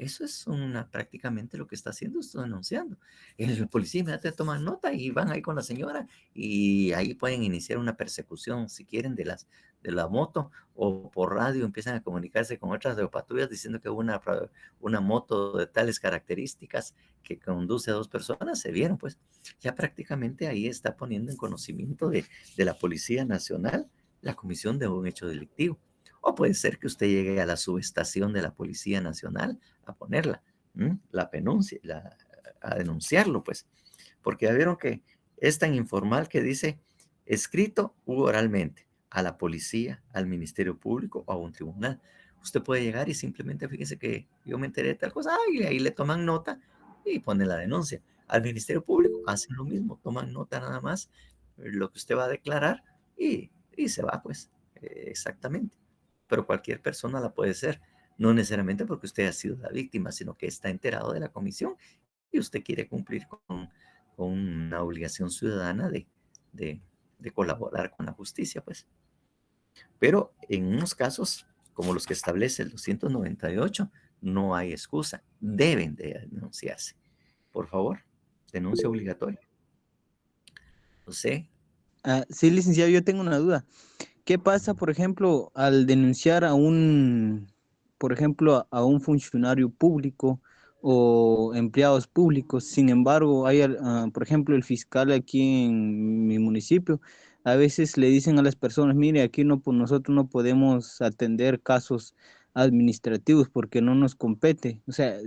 Eso es prácticamente lo que está haciendo, está denunciando. El policía inmediatamente toma nota y van ahí con la señora y ahí pueden iniciar una persecución, si quieren, de la moto, o por radio empiezan a comunicarse con otras de patrullas diciendo que hubo una moto de tales características que conduce a 2 personas, se vieron, pues ya prácticamente ahí está poniendo en conocimiento de la Policía Nacional la comisión de un hecho delictivo. O puede ser que usted llegue a la subestación de la Policía Nacional a ponerla, a denunciarlo, pues, porque ya vieron que es tan informal que dice escrito u oralmente a la policía, al Ministerio Público o a un tribunal. Usted puede llegar y simplemente fíjese que yo me enteré de tal cosa, y ahí le toman nota y pone la denuncia. Al Ministerio Público hacen lo mismo, toman nota nada más lo que usted va a declarar y se va, pues, exactamente. Pero cualquier persona la puede ser, no necesariamente porque usted ha sido la víctima, sino que está enterado de la comisión y usted quiere cumplir con una obligación ciudadana de colaborar con la justicia, pues. Pero en unos casos, como los que establece el 298, no hay excusa, deben de denunciarse. Por favor, denuncia obligatoria. No sé.
Sí, licenciado, yo tengo una duda. ¿Qué pasa, por ejemplo, al denunciar por ejemplo, a un funcionario público o empleados públicos? Sin embargo, por ejemplo, el fiscal aquí en mi municipio, a veces le dicen a las personas, mire, aquí nosotros no podemos atender casos administrativos porque no nos compete. O sea,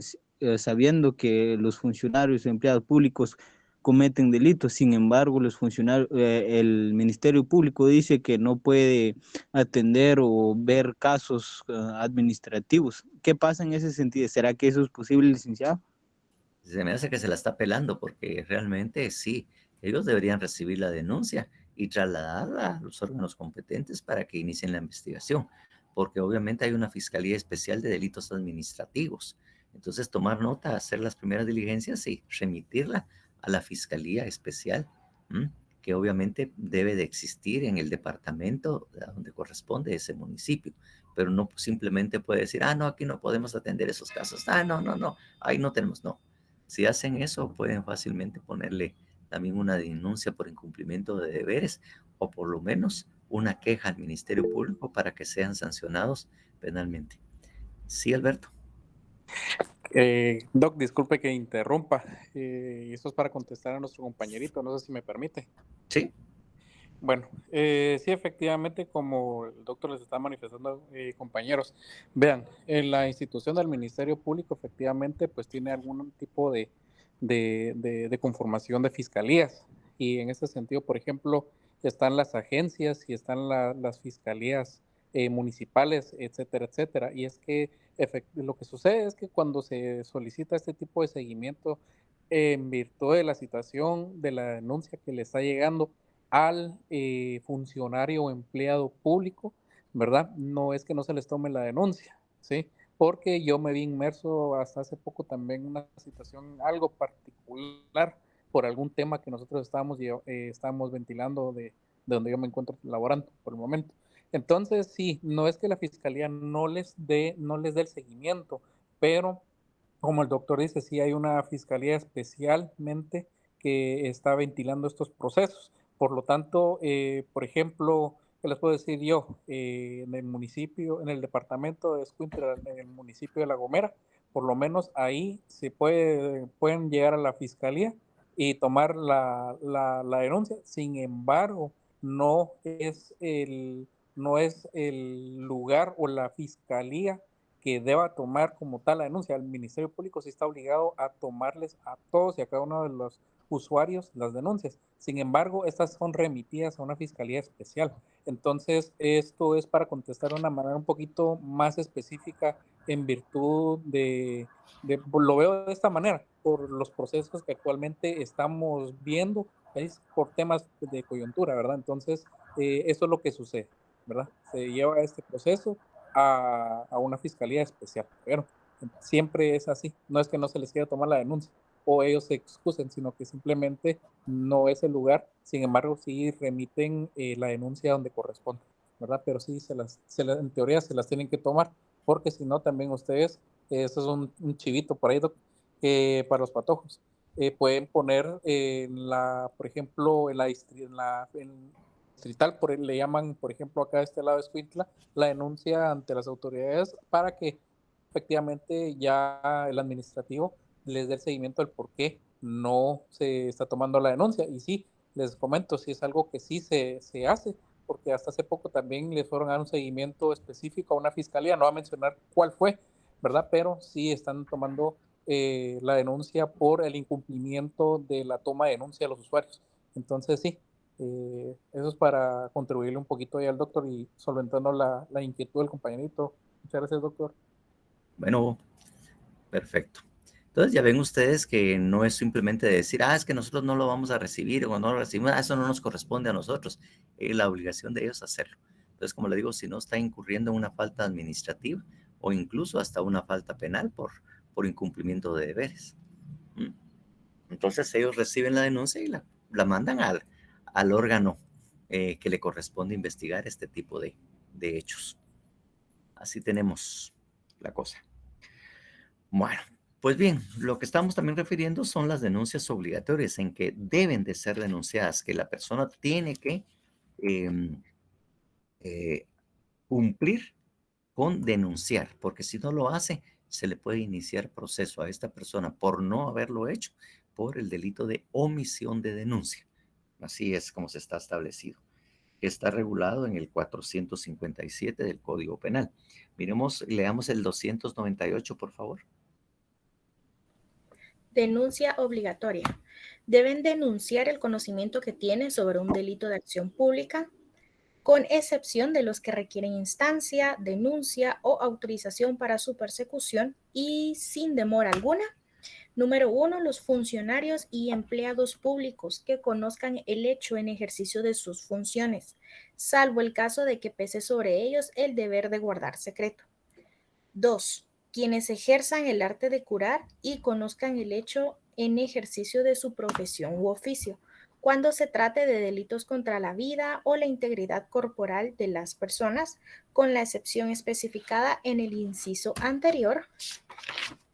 sabiendo que los funcionarios o empleados públicos cometen delitos. Sin embargo, el Ministerio Público dice que no puede atender o ver casos administrativos. ¿Qué pasa en ese sentido? ¿Será que eso es posible, licenciado?
Se me hace que se la está pelando porque realmente sí, ellos deberían recibir la denuncia y trasladarla a los órganos competentes para que inicien la investigación, porque obviamente hay una Fiscalía Especial de Delitos Administrativos. Entonces, tomar nota, hacer las primeras diligencias y remitirla a la Fiscalía Especial, que obviamente debe de existir en el departamento a donde corresponde ese municipio, pero no simplemente puede decir, no, aquí no podemos atender esos casos, no, ahí no tenemos, no. Si hacen eso, pueden fácilmente ponerle también una denuncia por incumplimiento de deberes o por lo menos una queja al Ministerio Público para que sean sancionados penalmente. Sí, Alberto.
Doc, disculpe que interrumpa. Esto es para contestar a nuestro compañerito, no sé si me permite.
Sí.
Bueno, sí, efectivamente, como el doctor les está manifestando, compañeros, vean, en la institución del Ministerio Público efectivamente pues tiene algún tipo de conformación de fiscalías, y en ese sentido, por ejemplo, están las agencias y están las fiscalías municipales, etcétera, etcétera. Y es que lo que sucede es que cuando se solicita este tipo de seguimiento en virtud de la situación de la denuncia que le está llegando al funcionario o empleado público, ¿verdad? No es que no se les tome la denuncia, ¿sí? Porque yo me vi inmerso hasta hace poco también en una situación algo particular por algún tema que nosotros estábamos ventilando de donde yo me encuentro laborando por el momento. Entonces, sí, no es que la fiscalía no les dé el seguimiento, pero como el doctor dice, sí hay una fiscalía especialmente que está ventilando estos procesos. Por lo tanto, por ejemplo, ¿qué les puedo decir yo? En el municipio, en el departamento de Escuintla, en el municipio de La Gomera, por lo menos ahí se pueden llegar a la fiscalía y tomar la denuncia. Sin embargo, no es el lugar o la fiscalía que deba tomar como tal la denuncia. El Ministerio Público sí está obligado a tomarles a todos y a cada uno de los usuarios las denuncias. Sin embargo, estas son remitidas a una fiscalía especial. Entonces, esto es para contestar de una manera un poquito más específica en virtud lo veo de esta manera, por los procesos que actualmente estamos viendo, es por temas de coyuntura, ¿verdad? Entonces, eso es lo que sucede, ¿verdad? Se lleva este proceso a una fiscalía especial, pero siempre es así, no es que no se les quiera tomar la denuncia o ellos se excusen, sino que simplemente no es el lugar. Sin embargo, sí remiten la denuncia donde corresponde, ¿verdad? Pero sí en teoría se las tienen que tomar, porque si no también ustedes eso es un chivito por ahí, para los patojos. Pueden poner por ejemplo, en distrital, le llaman, por ejemplo, acá de este lado de Escuintla, la denuncia ante las autoridades para que efectivamente ya el administrativo les dé el seguimiento del por qué no se está tomando la denuncia. Y sí, les comento, si es algo que sí se hace, porque hasta hace poco también les fueron a dar un seguimiento específico a una fiscalía, no voy a mencionar cuál fue, ¿verdad? Pero sí están tomando la denuncia por el incumplimiento de la toma de denuncia de los usuarios. Entonces sí, eso es para contribuirle un poquito ahí al doctor y solventando la inquietud del compañerito. Muchas gracias, doctor.
Bueno, perfecto. Entonces ya ven ustedes que no es simplemente decir, es que nosotros no lo vamos a recibir o no lo recibimos, eso no nos corresponde a nosotros. Es la obligación de ellos hacerlo. Entonces, como le digo, si no está incurriendo en una falta administrativa o incluso hasta una falta penal por incumplimiento de deberes. Entonces ellos reciben la denuncia y la mandan al órgano que le corresponde investigar este tipo de hechos. Así tenemos la cosa. Bueno, pues bien, lo que estamos también refiriendo son las denuncias obligatorias en que deben de ser denunciadas, que la persona tiene que cumplir con denunciar, porque si no lo hace, se le puede iniciar proceso a esta persona por no haberlo hecho por el delito de omisión de denuncia. Así es como se está establecido. Está regulado en el 457 del Código Penal. Leamos el 298, por favor.
Denuncia obligatoria. Deben denunciar el conocimiento que tienen sobre un delito de acción pública, con excepción de los que requieren instancia, denuncia o autorización para su persecución y sin demora alguna. Número 1, los funcionarios y empleados públicos que conozcan el hecho en ejercicio de sus funciones, salvo el caso de que pese sobre ellos el deber de guardar secreto. 2, quienes ejerzan el arte de curar y conozcan el hecho en ejercicio de su profesión u oficio, cuando se trate de delitos contra la vida o la integridad corporal de las personas, con la excepción especificada en el inciso anterior.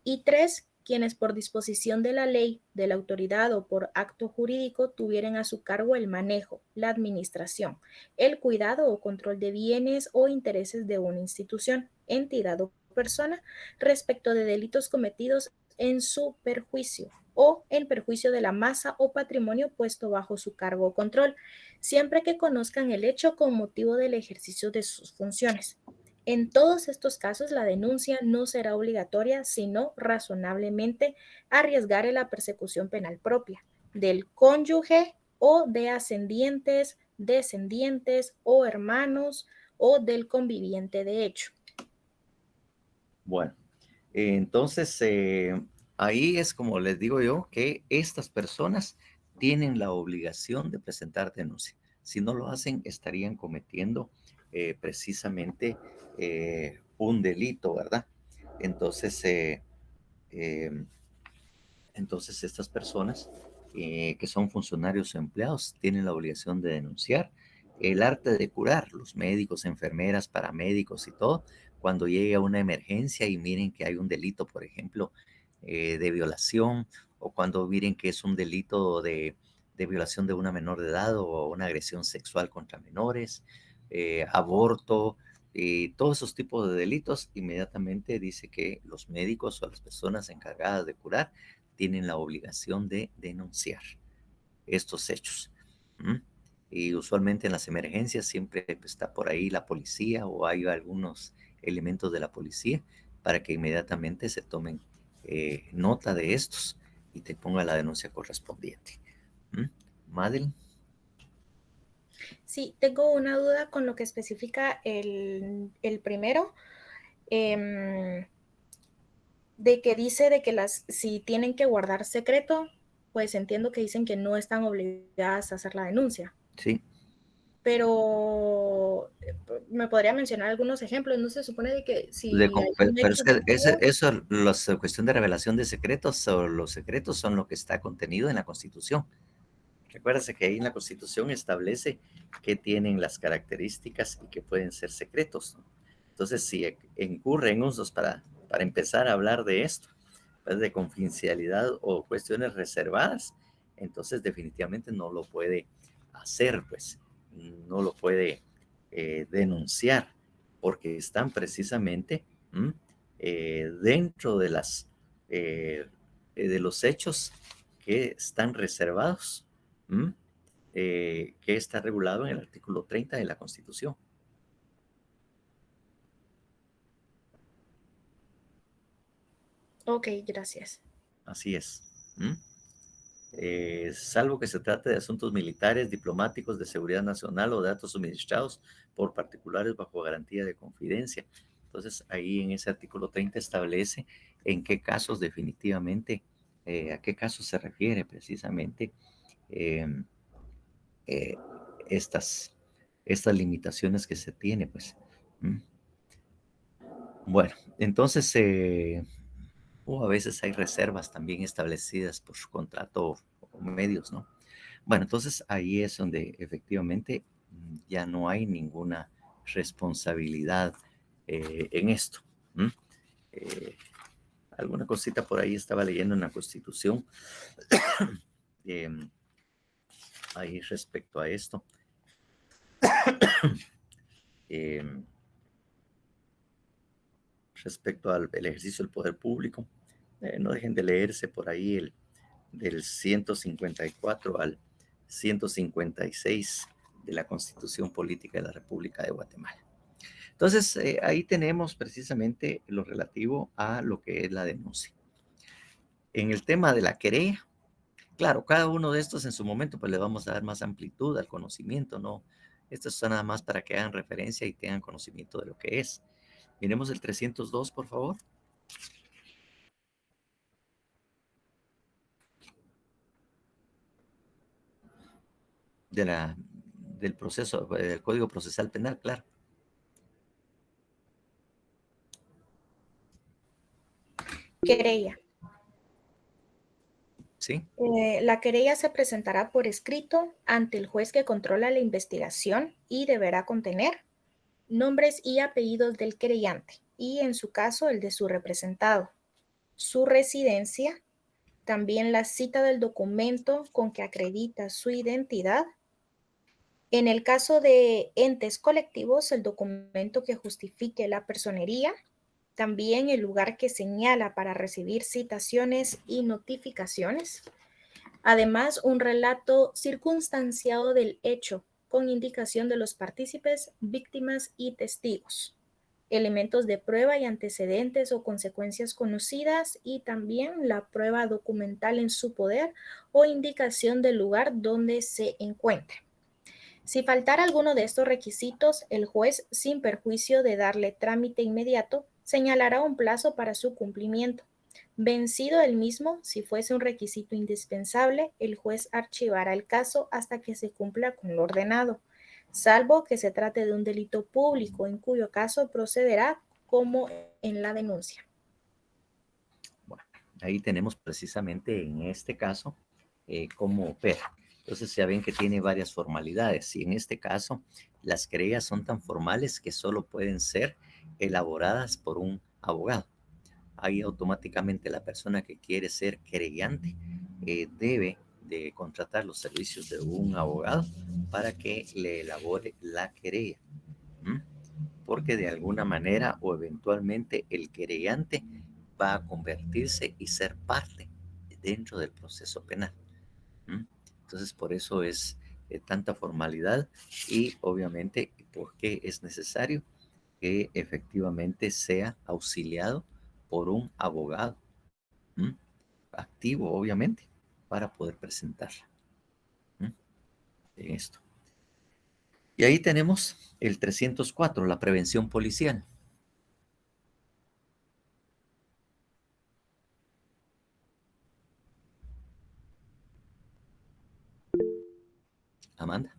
Y 3, quienes por disposición de la ley, de la autoridad o por acto jurídico tuvieren a su cargo el manejo, la administración, el cuidado o control de bienes o intereses de una institución, entidad o persona respecto de delitos cometidos en su perjuicio o en perjuicio de la masa o patrimonio puesto bajo su cargo o control, siempre que conozcan el hecho con motivo del ejercicio de sus funciones. En todos estos casos, la denuncia no será obligatoria, sino razonablemente arriesgar la persecución penal propia del cónyuge o de ascendientes, descendientes o hermanos o del conviviente de hecho.
Bueno, entonces ahí es como les digo yo que estas personas tienen la obligación de presentar denuncia. Si no lo hacen, estarían cometiendo precisamente un delito, ¿verdad? Entonces, entonces estas personas que son funcionarios o empleados tienen la obligación de denunciar el arte de curar, los médicos, enfermeras, paramédicos y todo, cuando llegue a una emergencia y miren que hay un delito, por ejemplo, de violación, o cuando miren que es un delito de violación de una menor de edad o una agresión sexual contra menores, aborto, todos esos tipos de delitos, inmediatamente dice que los médicos o las personas encargadas de curar tienen la obligación de denunciar estos hechos. Y usualmente en las emergencias siempre está por ahí la policía o hay algunos elementos de la policía para que inmediatamente se tomen nota de estos y te ponga la denuncia correspondiente. Madeline.
Sí, tengo una duda con lo que especifica el primero, de que dice de que si tienen que guardar secreto, pues entiendo que dicen que no están obligadas a hacer la denuncia.
Sí.
Pero me podría mencionar algunos ejemplos. No se supone de que si
pero es que eso, la cuestión de revelación de secretos, o los secretos son lo que está contenido en la Constitución. Recuérdese que ahí en la Constitución establece que tienen las características y que pueden ser secretos, ¿no? Entonces, si incurre en usos para para empezar a hablar de esto, pues, de confidencialidad o cuestiones reservadas, entonces definitivamente no lo puede hacer, pues no lo puede denunciar, porque están precisamente dentro de de los hechos que están reservados, que está regulado en el artículo 30 de la Constitución.
Ok, gracias.
Así es. Salvo que se trate de asuntos militares, diplomáticos, de seguridad nacional o de datos suministrados por particulares bajo garantía de confidencia. Entonces, ahí en ese artículo 30 establece en qué casos definitivamente, a qué casos se refiere precisamente estas limitaciones que se tiene, pues. Bueno, entonces, a veces hay reservas también establecidas por contrato o medios, ¿no? Bueno, entonces ahí es donde efectivamente ya no hay ninguna responsabilidad en esto. Alguna cosita por ahí estaba leyendo en la Constitución ahí respecto a esto. Respecto al ejercicio del poder público, no dejen de leerse por ahí del 154 al 156 de la Constitución Política de la República de Guatemala. Entonces, ahí tenemos precisamente lo relativo a lo que es la denuncia. En el tema de la querella, claro, cada uno de estos en su momento, pues le vamos a dar más amplitud al conocimiento, ¿no? Esto es nada más para que hagan referencia y tengan conocimiento de lo que es. Miremos el 302, por favor. Del proceso, del Código Procesal Penal, claro.
Querella.
Sí.
La querella se presentará por escrito ante el juez que controla la investigación y deberá contener nombres y apellidos del querellante y, en su caso, el de su representado, su residencia, también la cita del documento con que acredita su identidad. En el caso de entes colectivos, el documento que justifique la personería, también el lugar que señala para recibir citaciones y notificaciones. Además, un relato circunstanciado del hecho con indicación de los partícipes, víctimas y testigos, elementos de prueba y antecedentes o consecuencias conocidas, y también la prueba documental en su poder o indicación del lugar donde se encuentre. Si faltara alguno de estos requisitos, el juez, sin perjuicio de darle trámite inmediato, señalará un plazo para su cumplimiento. Vencido el mismo, si fuese un requisito indispensable, el juez archivará el caso hasta que se cumpla con lo ordenado, salvo que se trate de un delito público, en cuyo caso procederá como en la denuncia.
Bueno, ahí tenemos precisamente en este caso cómo opera. Entonces ya ven que tiene varias formalidades y en este caso las querellas son tan formales que solo pueden ser elaboradas por un abogado. Ahí automáticamente la persona que quiere ser querellante debe de contratar los servicios de un abogado para que le elabore la querella. Porque de alguna manera o eventualmente el querellante va a convertirse y ser parte dentro del proceso penal. Entonces, por eso es tanta formalidad y obviamente porque es necesario que efectivamente sea auxiliado por un abogado activo, obviamente, para poder presentarla en esto. Y ahí tenemos el 304, la prevención policial. Amanda.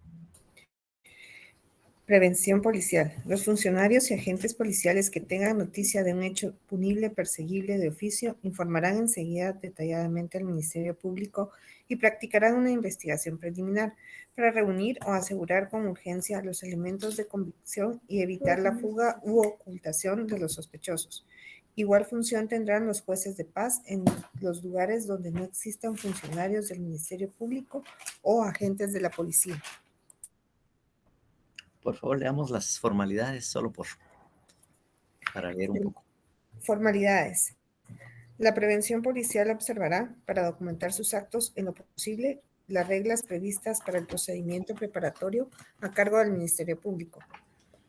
Prevención policial. Los funcionarios y agentes policiales que tengan noticia de un hecho punible perseguible de oficio informarán enseguida detalladamente al Ministerio Público y practicarán una investigación preliminar para reunir o asegurar con urgencia los elementos de convicción y evitar la fuga u ocultación de los sospechosos. Igual función tendrán los jueces de paz en los lugares donde no existan funcionarios del Ministerio Público o agentes de la policía.
Por favor, leamos las formalidades solo para leer un poco.
Formalidades. La prevención policial observará, para documentar sus actos en lo posible, las reglas previstas para el procedimiento preparatorio a cargo del Ministerio Público.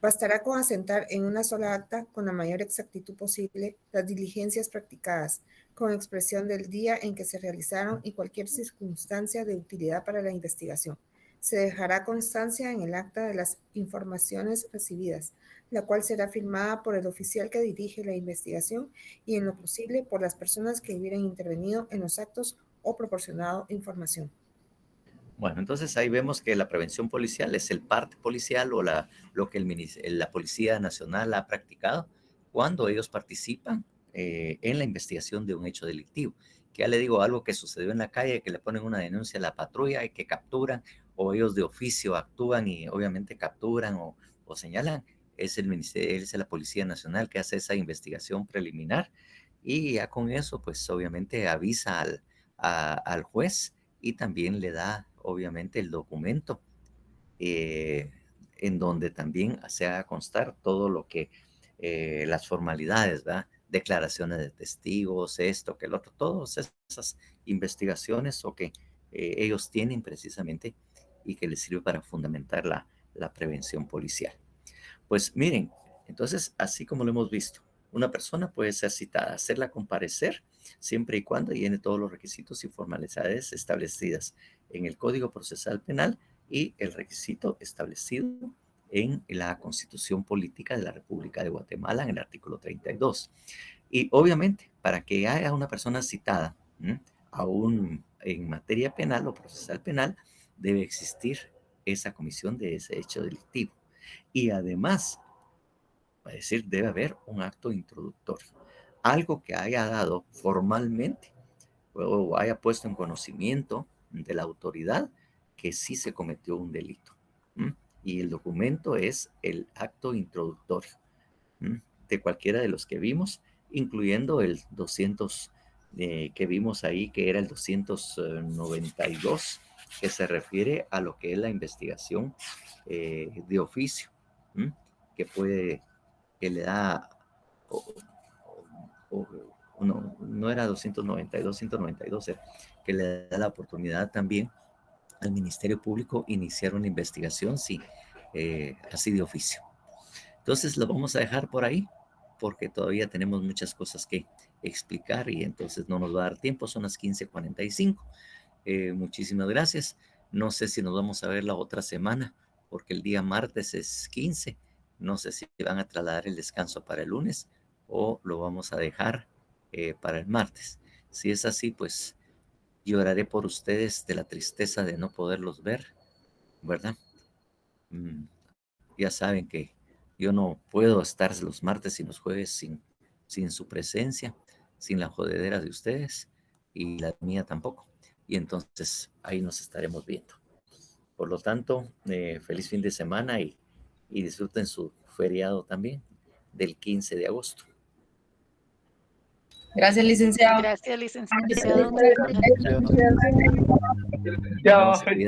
Bastará con asentar en una sola acta, con la mayor exactitud posible, las diligencias practicadas, con expresión del día en que se realizaron y cualquier circunstancia de utilidad para la investigación. Se dejará constancia en el acta de las informaciones recibidas, la cual será firmada por el oficial que dirige la investigación y, en lo posible, por las personas que hubieran intervenido en los actos o proporcionado información.
Bueno, entonces ahí vemos que la prevención policial es el parte policial o lo que la Policía Nacional ha practicado cuando ellos participan en la investigación de un hecho delictivo. Que ya le digo, algo que sucedió en la calle, que le ponen una denuncia a la patrulla y que capturan, o ellos de oficio actúan y obviamente capturan o señalan, es la Policía Nacional que hace esa investigación preliminar y ya con eso, pues obviamente avisa al juez y también le da obviamente el documento en donde también se haga constar todo lo que las formalidades, ¿verdad? Declaraciones de testigos, esto, que el otro, todas esas investigaciones o que ellos tienen precisamente y que les sirve para fundamentar la prevención policial. Pues miren, entonces, así como lo hemos visto, una persona puede ser citada, hacerla comparecer, siempre y cuando llene todos los requisitos y formalidades establecidas en el Código Procesal Penal y el requisito establecido en la Constitución Política de la República de Guatemala, en el artículo 32. Y obviamente, para que haya una persona citada, aún en materia penal o procesal penal, debe existir esa comisión de ese hecho delictivo. Y además, es decir, debe haber un acto introductorio, algo que haya dado formalmente o haya puesto en conocimiento de la autoridad que sí se cometió un delito. Y el documento es el acto introductorio de cualquiera de los que vimos, incluyendo el 200 que vimos ahí, que era el 292, que se refiere a lo que es la investigación de oficio, que le da, no era 292, 192, que le da la oportunidad también al Ministerio Público iniciar una investigación, sí, así de oficio. Entonces lo vamos a dejar por ahí, porque todavía tenemos muchas cosas que explicar y entonces no nos va a dar tiempo, son las 15:45. Muchísimas gracias. No sé si nos vamos a ver la otra semana, porque el día martes es 15. No sé si van a trasladar el descanso para el lunes o lo vamos a dejar para el martes. Si es así, pues lloraré por ustedes de la tristeza de no poderlos ver, ¿verdad? Ya saben que yo no puedo estar los martes y los jueves sin su presencia, sin la jodedera de ustedes y la mía tampoco. Y entonces ahí nos estaremos viendo. Por lo tanto, feliz fin de semana y disfruten su feriado también del 15 de agosto.
Gracias, licenciado.
Gracias, licenciado.
No se olviden